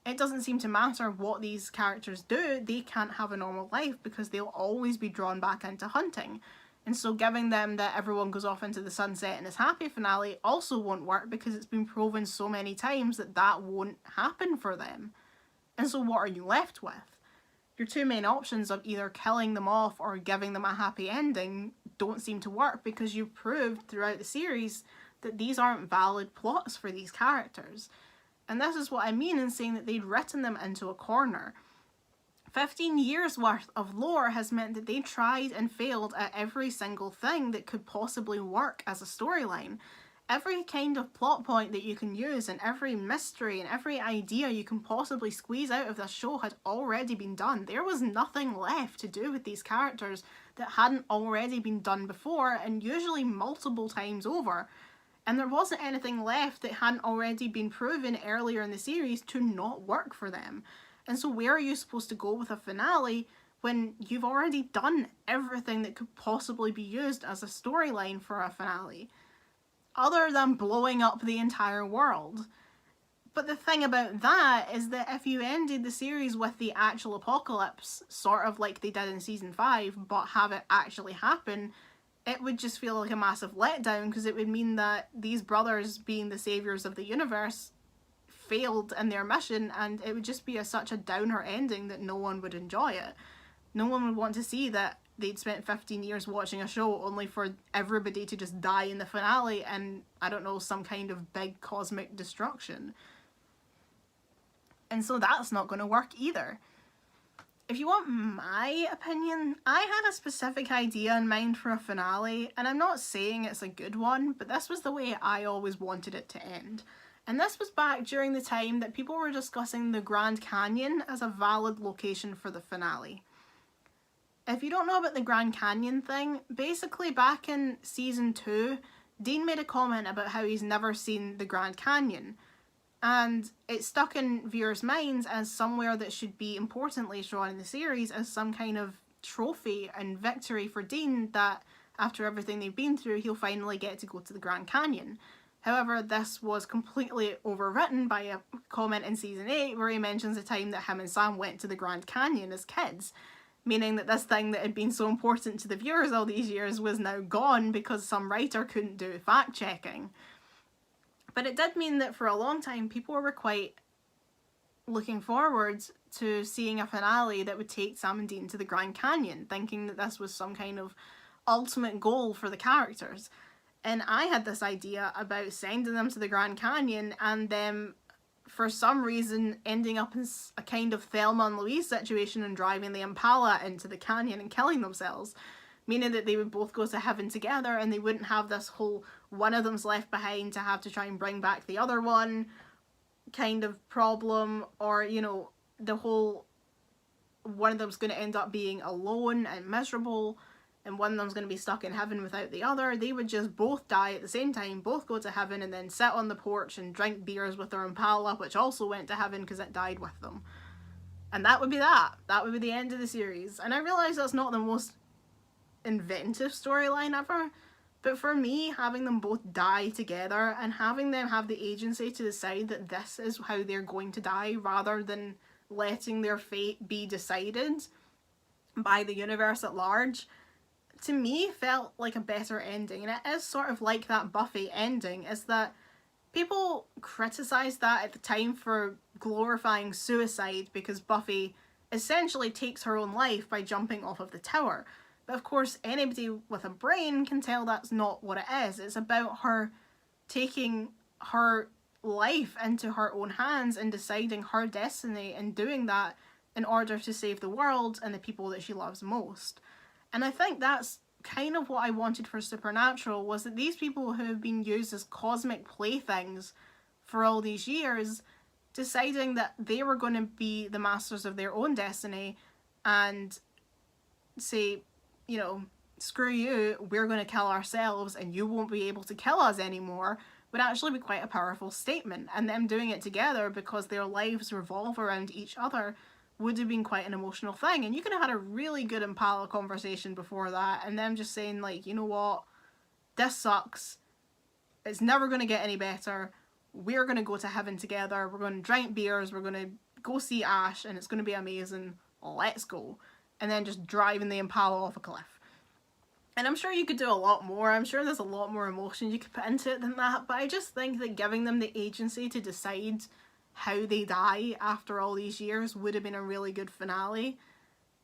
It doesn't seem to matter what these characters do, they can't have a normal life because they'll always be drawn back into hunting. And so giving them that everyone goes off into the sunset in his happy finale also won't work, because it's been proven so many times that that won't happen for them. And so what are you left with? Your 2 main options of either killing them off or giving them a happy ending don't seem to work, because you've proved throughout the series that these aren't valid plots for these characters. And this is what I mean in saying that they'd written them into a corner. 15 years worth of lore has meant that they tried and failed at every single thing that could possibly work as a storyline. every kind of plot point that you can use and every mystery and every idea you can possibly squeeze out of this show had already been done. There was nothing left to do with these characters that hadn't already been done before, and usually multiple times over. And there wasn't anything left that hadn't already been proven earlier in the series to not work for them. And so where are you supposed to go with a finale when you've already done everything that could possibly be used as a storyline for a finale, other than blowing up the entire world? But the thing about that is that if you ended the series with the actual apocalypse, sort of like they did in season 5, but have it actually happen, it would just feel like a massive letdown, because it would mean that these brothers, being the saviors of the universe, failed in their mission, and it would just be such a downer ending that no one would enjoy it. No one would want to see that they'd spent 15 years watching a show only for everybody to just die in the finale and, I don't know, some kind of big cosmic destruction. And so that's not going to work either. If you want my opinion, I had a specific idea in mind for a finale, and I'm not saying it's a good one, but this was the way I always wanted it to end. And this was back during the time that people were discussing the Grand Canyon as a valid location for the finale. If you don't know about the Grand Canyon thing, basically back in season 2, Dean made a comment about how he's never seen the Grand Canyon. And it stuck in viewers' minds as somewhere that should be important later on in the series as some kind of trophy and victory for Dean, that after everything they've been through, he'll finally get to go to the Grand Canyon. However, this was completely overwritten by a comment in season 8 where he mentions the time that him and Sam went to the Grand Canyon as kids, meaning that this thing that had been so important to the viewers all these years was now gone because some writer couldn't do fact-checking. But it did mean that for a long time people were quite looking forward to seeing a finale that would take Sam and Dean to the Grand Canyon, thinking that this was some kind of ultimate goal for the characters. And I had this idea about sending them to the Grand Canyon and them, for some reason, ending up in a kind of Thelma and Louise situation and driving the Impala into the canyon and killing themselves. Meaning that they would both go to heaven together and they wouldn't have this whole one of them's left behind to have to try and bring back the other one kind of problem, or, you know, the whole one of them's going to end up being alone and miserable and one of them's going to be stuck in heaven without the other. They would just both die at the same time, both go to heaven, and then sit on the porch and drink beers with their Impala, which also went to heaven because it died with them. And that would be that. That would be the end of the series. And I realise that's not the most inventive storyline ever, but for me, having them both die together and having them have the agency to decide that this is how they're going to die, rather than letting their fate be decided by the universe at large, to me felt like a better ending. And it is sort of like that Buffy ending, is that people criticised that at the time for glorifying suicide because Buffy essentially takes her own life by jumping off of the tower. But of course, anybody with a brain can tell that's not what it is. It's about her taking her life into her own hands and deciding her destiny, and doing that in order to save the world and the people that she loves most. And I think that's kind of what I wanted for Supernatural, was that these people who have been used as cosmic playthings for all these years, deciding that they were going to be the masters of their own destiny and say, you know, screw you, we're going to kill ourselves and you won't be able to kill us anymore, would actually be quite a powerful statement. And them doing it together because their lives revolve around each other would have been quite an emotional thing. And you could have had a really good Impala conversation before that, and them just saying, like, you know what, this sucks, it's never going to get any better, we're going to go to heaven together, we're going to drink beers, we're going to go see Ash, and it's going to be amazing, let's go. And then just driving the Impala off a cliff. And I'm sure you could do a lot more, I'm sure there's a lot more emotion you could put into it than that, but I just think that giving them the agency to decide how they die after all these years would have been a really good finale.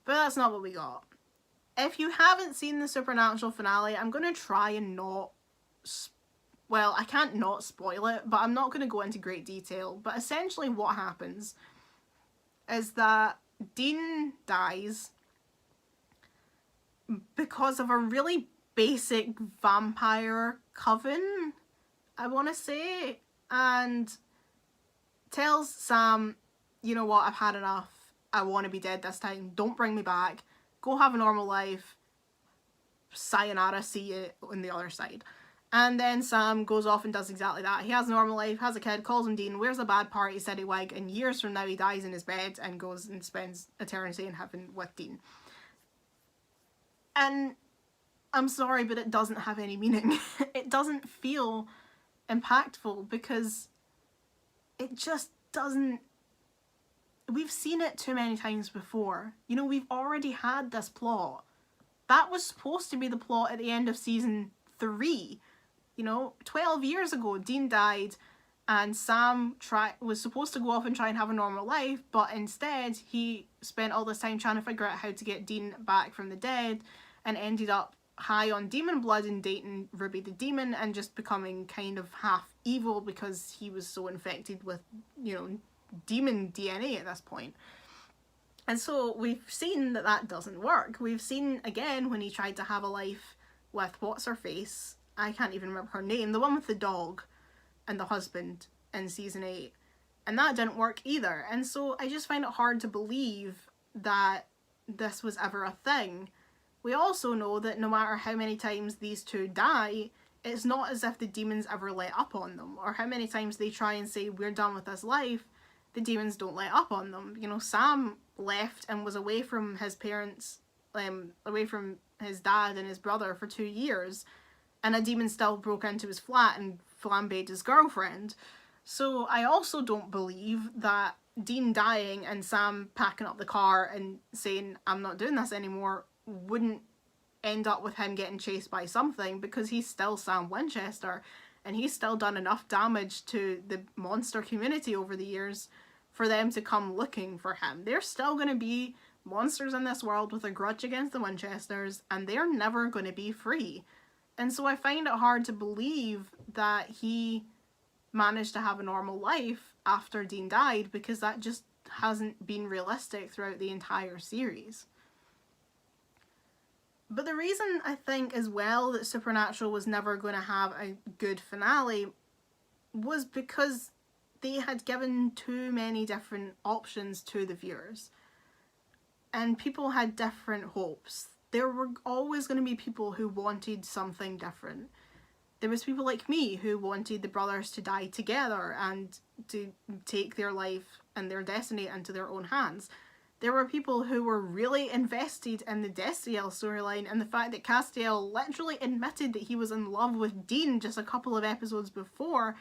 But that's not what we got. If you haven't seen the Supernatural finale, I'm going to try and not... well, I can't not spoil it, but I'm not going to go into great detail. But essentially what happens is that Dean dies because of a really basic vampire coven. I want to say, and tells Sam, you know what, I've had enough. I want to be dead this time. Don't bring me back. Go have a normal life. Sayonara, see you on the other side. And then Sam goes off and does exactly that. He has a normal life, has a kid, calls him Dean, wears a bad party city wig, and years from now he dies in his bed and goes and spends eternity in heaven with Dean. And I'm sorry, but it doesn't have any meaning. It doesn't feel impactful because it just doesn't. We've seen it too many times before. You know, we've already had this plot. That was supposed to be the plot at the end of season 3. You know, 12 years ago, Dean died, and Sam was supposed to go off and try and have a normal life, but instead he spent all this time trying to figure out how to get Dean back from the dead, and ended up high on demon blood and dating Ruby the Demon, and just becoming kind of half evil because he was so infected with, you know, demon DNA at this point. And so we've seen that that doesn't work. We've seen, again, when he tried to have a life with what's-her-face, I can't even remember her name, the one with the dog and the husband in season 8. And that didn't work either. And so I just find it hard to believe that this was ever a thing. We also know that no matter how many times these two die, it's not as if the demons ever let up on them, or how many times they try and say, we're done with this life, the demons don't let up on them. You know, Sam left and was away from his parents, away from his dad and his brother for 2 years, and a demon still broke into his flat and flambéed his girlfriend. So I also don't believe that Dean dying and Sam packing up the car and saying, I'm not doing this anymore, wouldn't end up with him getting chased by something, because he's still Sam Winchester, and he's still done enough damage to the monster community over the years for them to come looking for him. They're still going to be monsters in this world with a grudge against the Winchesters, and they're never going to be free. And so I find it hard to believe that he managed to have a normal life after Dean died, because that just hasn't been realistic throughout the entire series. But the reason I think as well that Supernatural was never going to have a good finale was because they had given too many different options to the viewers. And people had different hopes. There were always going to be people who wanted something different. There was people like me who wanted the brothers to die together and to take their life and their destiny into their own hands. There were people who were really invested in the Destiel storyline, and the fact that Castiel literally admitted that he was in love with Dean just a couple of episodes before,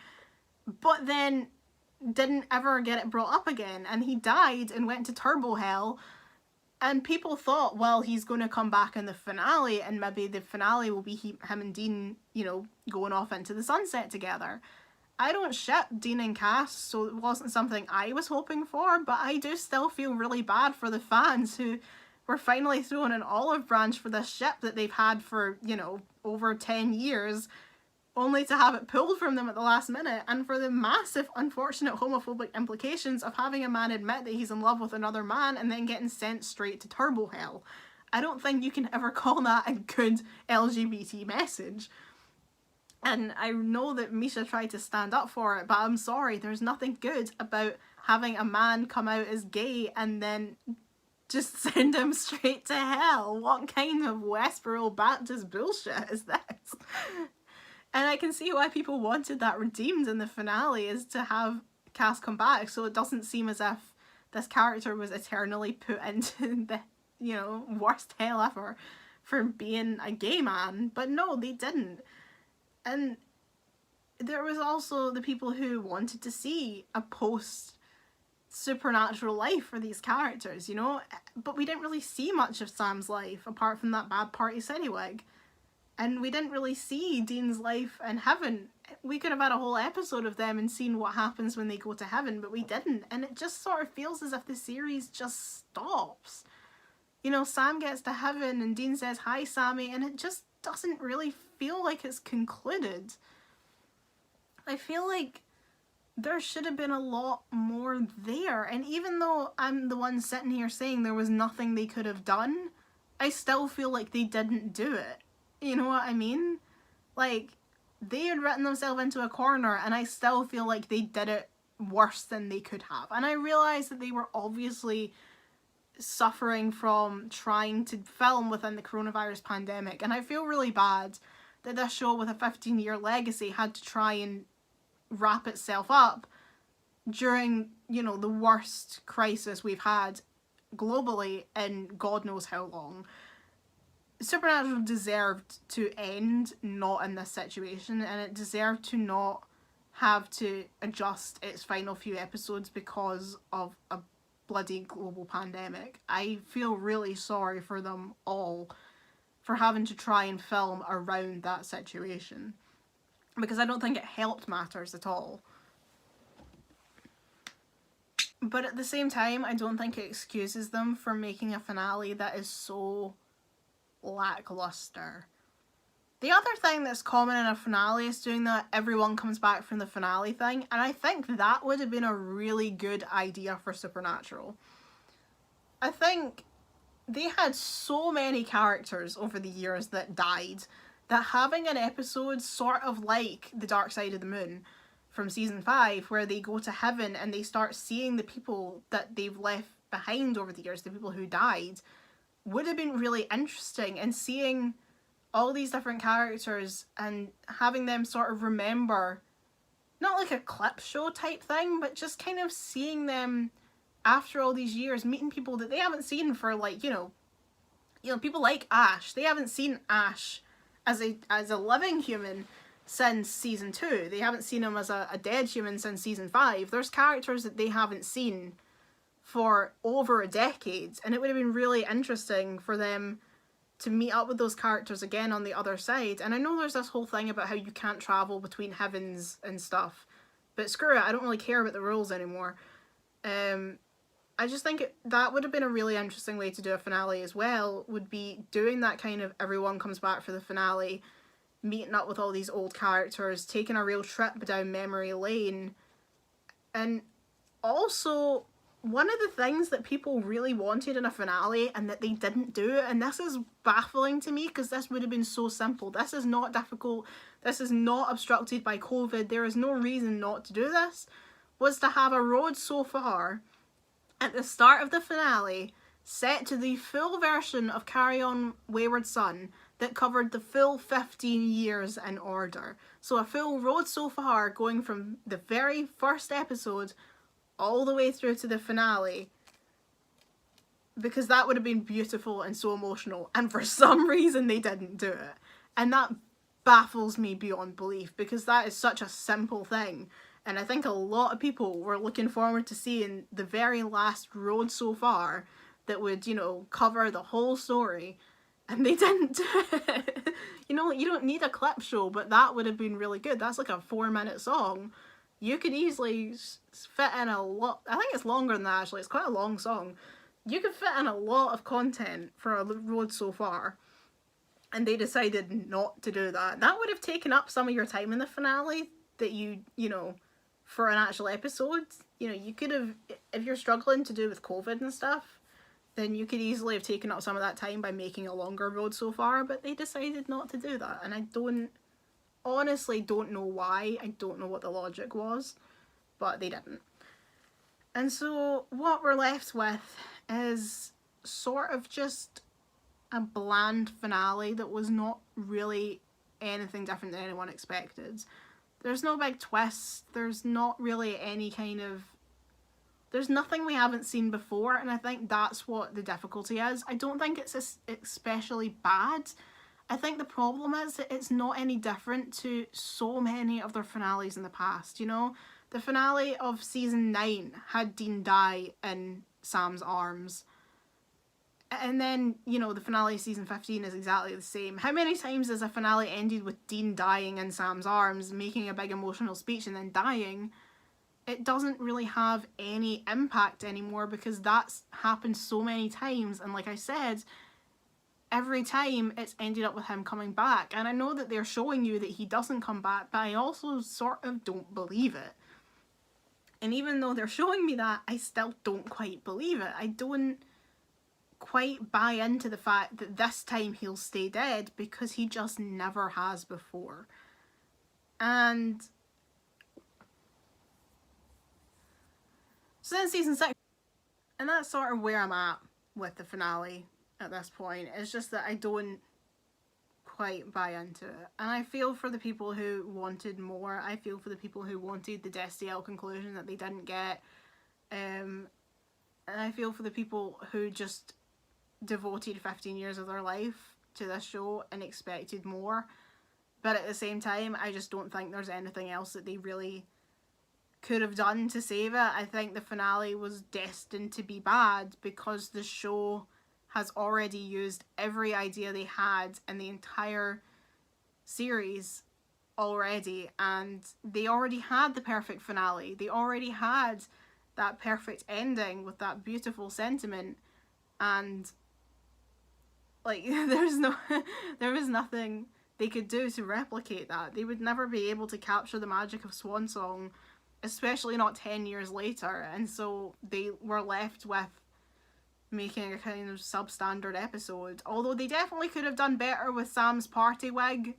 but then didn't ever get it brought up again, and he died and went to Turbo Hell, and people thought, well, he's going to come back in the finale, and maybe the finale will be him and Dean, you know, going off into the sunset together. I don't ship Dean and Cass, so it wasn't something I was hoping for, but I do still feel really bad for the fans who were finally thrown an olive branch for this ship that they've had for, you know, over 10 years, only to have it pulled from them at the last minute, and for the massive, unfortunate homophobic implications of having a man admit that he's in love with another man and then getting sent straight to Turbo Hell. I don't think you can ever call that a good LGBT message. And I know that Misha tried to stand up for it, but I'm sorry, there's nothing good about having a man come out as gay and then just send him straight to hell. What kind of Westboro Baptist bullshit is this? And I can see why people wanted that redeemed in the finale, is to have Cass come back so it doesn't seem as if this character was eternally put into the, you know, worst hell ever for being a gay man. But no, they didn't. And there was also the people who wanted to see a post-supernatural life for these characters, you know? But we didn't really see much of Sam's life, apart from that bad party city wig. And we didn't really see Dean's life in heaven. We could have had a whole episode of them and seen what happens when they go to heaven, but we didn't. And it just sort of feels as if the series just stops. You know, Sam gets to heaven and Dean says, "Hi, Sammy," and it just doesn't really feel like it's concluded. I feel like there should have been a lot more there, and even though I'm the one sitting here saying there was nothing they could have done, I still feel like they didn't do it. You know what I mean? Like, they had written themselves into a corner, and I still feel like they did it worse than they could have. And I realised that they were obviously suffering from trying to film within the coronavirus pandemic, and I feel really bad that this show with a 15-year legacy had to try and wrap itself up during, you know, the worst crisis we've had globally in God knows how long. Supernatural deserved to end not in this situation, and it deserved to not have to adjust its final few episodes because of a bloody global pandemic. I feel really sorry for them all for having to try and film around that situation, because I don't think it helped matters at all. But at the same time, I don't think it excuses them for making a finale that is so lackluster. The other thing that's common in a finale is doing that everyone comes back from the finale thing, and I think that would have been a really good idea for Supernatural. I think they had so many characters over the years that died that having an episode sort of like The Dark Side of the Moon from season 5, where they go to heaven and they start seeing the people that they've left behind over the years, the people who died, would have been really interesting. And seeing all these different characters and having them sort of remember, not like a clip show type thing, but just kind of seeing them after all these years, meeting people that they haven't seen for, like, you know, people like Ash. They haven't seen Ash as a living human since season 2. They haven't seen him as a dead human since season 5. There's characters that they haven't seen for over a decade, and it would have been really interesting for them to meet up with those characters again on the other side. And I know there's this whole thing about how you can't travel between heavens and stuff, but screw it, I don't really care about the rules anymore. I just think that would have been a really interesting way to do a finale as well, would be doing that kind of everyone comes back for the finale, meeting up with all these old characters, taking a real trip down memory lane. And also, one of the things that people really wanted in a finale and that they didn't do, and this is baffling to me because this would have been so simple. This is not difficult. This is not obstructed by COVID. There is no reason not to do this, was to have a road so far at the start of the finale set to the full version of Carry On Wayward Son that covered the full 15 years in order. So a full road so far going from the very first episode all the way through to the finale, because that would have been beautiful and so emotional, and for some reason they didn't do it. And that baffles me beyond belief, because that is such a simple thing. And I think a lot of people were looking forward to seeing the very last road so far that would, you know, cover the whole story. And they didn't do it. You know, you don't need a clip show, but that would have been really good. That's like a 4-minute song. You could easily fit in a lot. I think it's longer than that, actually. It's quite a long song. You could fit in a lot of content for a road so far. And they decided not to do that. That would have taken up some of your time in the finale that you know, for an actual episode. You know, you could have, if you're struggling to do with COVID and stuff, then you could easily have taken up some of that time by making a longer road so far, but they decided not to do that. And I honestly don't know why. I don't know what the logic was, but they didn't. And so what we're left with is sort of just a bland finale that was not really anything different than anyone expected. There's no big twist. There's not really any kind of... There's nothing we haven't seen before, and I think that's what the difficulty is. I don't think it's especially bad. I think the problem is that it's not any different to so many of their finales in the past, you know? The finale of season 9 had Dean die in Sam's arms. And then, you know, the finale of season 15 is exactly the same. How many times has a finale ended with Dean dying in Sam's arms, making a big emotional speech and then dying? It doesn't really have any impact anymore because that's happened so many times. And like I said, every time it's ended up with him coming back. And I know that they're showing you that he doesn't come back, but I also sort of don't believe it. And even though they're showing me that, I still don't quite believe it. I don't quite buy into the fact that this time he'll stay dead, because he just never has before. And so then season 6, and that's sort of where I'm at with the finale at this point. It's just that I don't quite buy into it. And I feel for the people who wanted more. I feel for the people who wanted the Destiel conclusion that they didn't get. And I feel for the people who just devoted 15 years of their life to this show and expected more. But at the same time, I just don't think there's anything else that they really could have done to save it. I think the finale was destined to be bad because the show has already used every idea they had in the entire series already, and they already had the perfect finale. They already had that perfect ending with that beautiful sentiment, and like there was nothing they could do to replicate that. They would never be able to capture the magic of Swansong, especially not 10 years later, and so they were left with making a kind of substandard episode. Although they definitely could have done better with Sam's party wig.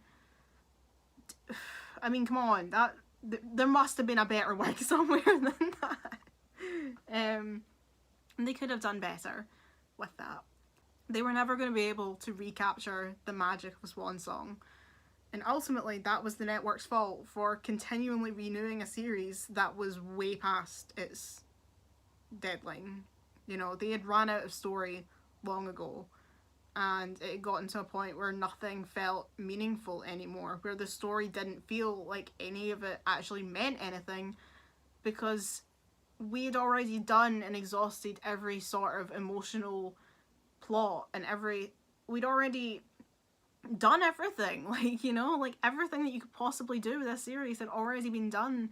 I mean, come on, there must have been a better wig somewhere than that. They could have done better with that. They were never going to be able to recapture the magic of Swansong. And ultimately, that was the network's fault for continually renewing a series that was way past its deadline. You know, they had run out of story long ago, and it had gotten to a point where nothing felt meaningful anymore, where the story didn't feel like any of it actually meant anything, because we had already done and exhausted every sort of emotional plot, and we'd already done everything. Like, you know, like everything that you could possibly do with this series had already been done.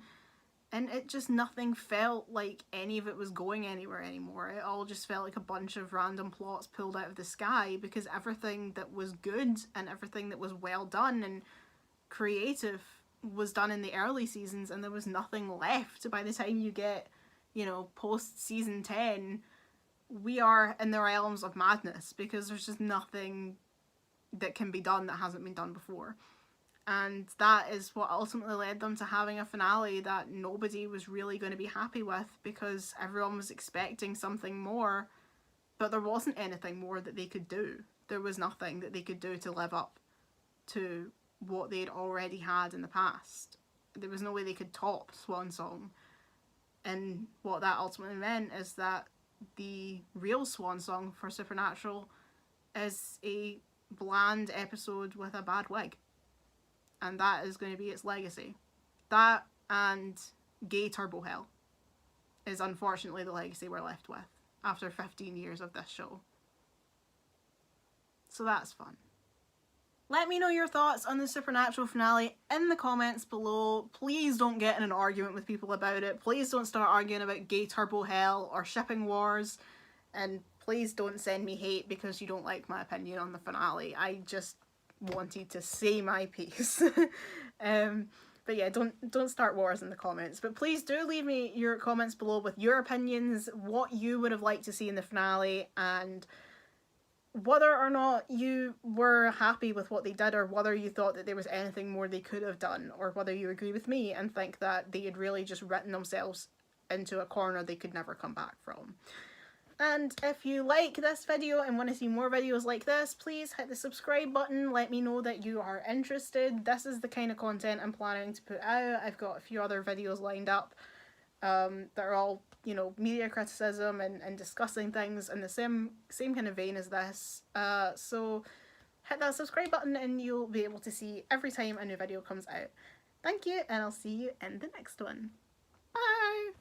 And it just, nothing felt like any of it was going anywhere anymore. It all just felt like a bunch of random plots pulled out of the sky, because everything that was good and everything that was well done and creative was done in the early seasons, and there was nothing left by the time you get, you know, post season 10. We are in the realms of madness, because there's just nothing that can be done that hasn't been done before. And that is what ultimately led them to having a finale that nobody was really going to be happy with, because everyone was expecting something more, but there wasn't anything more that they could do. There was nothing that they could do to live up to what they'd already had in the past. There was no way they could top Swansong. And what that ultimately meant is that the real Swansong for Supernatural is a bland episode with a bad wig. And that is going to be its legacy. That and gay turbo hell is unfortunately the legacy we're left with after 15 years of this show. So that's fun. Let me know your thoughts on the Supernatural finale in the comments below. Please don't get in an argument with people about it. Please don't start arguing about gay turbo hell or shipping wars. And please don't send me hate because you don't like my opinion on the finale. I just wanted to say my piece. But yeah, don't start wars in the comments. But please do leave me your comments below with your opinions, what you would have liked to see in the finale, and whether or not you were happy with what they did, or whether you thought that there was anything more they could have done, or whether you agree with me and think that they had really just written themselves into a corner they could never come back from. And if you like this video and want to see more videos like this, please hit the subscribe button. Let me know that you are interested. This is the kind of content I'm planning to put out. I've got a few other videos lined up that are all, you know, media criticism and discussing things in the same kind of vein as this. So hit that subscribe button and you'll be able to see every time a new video comes out. Thank you, and I'll see you in the next one. Bye!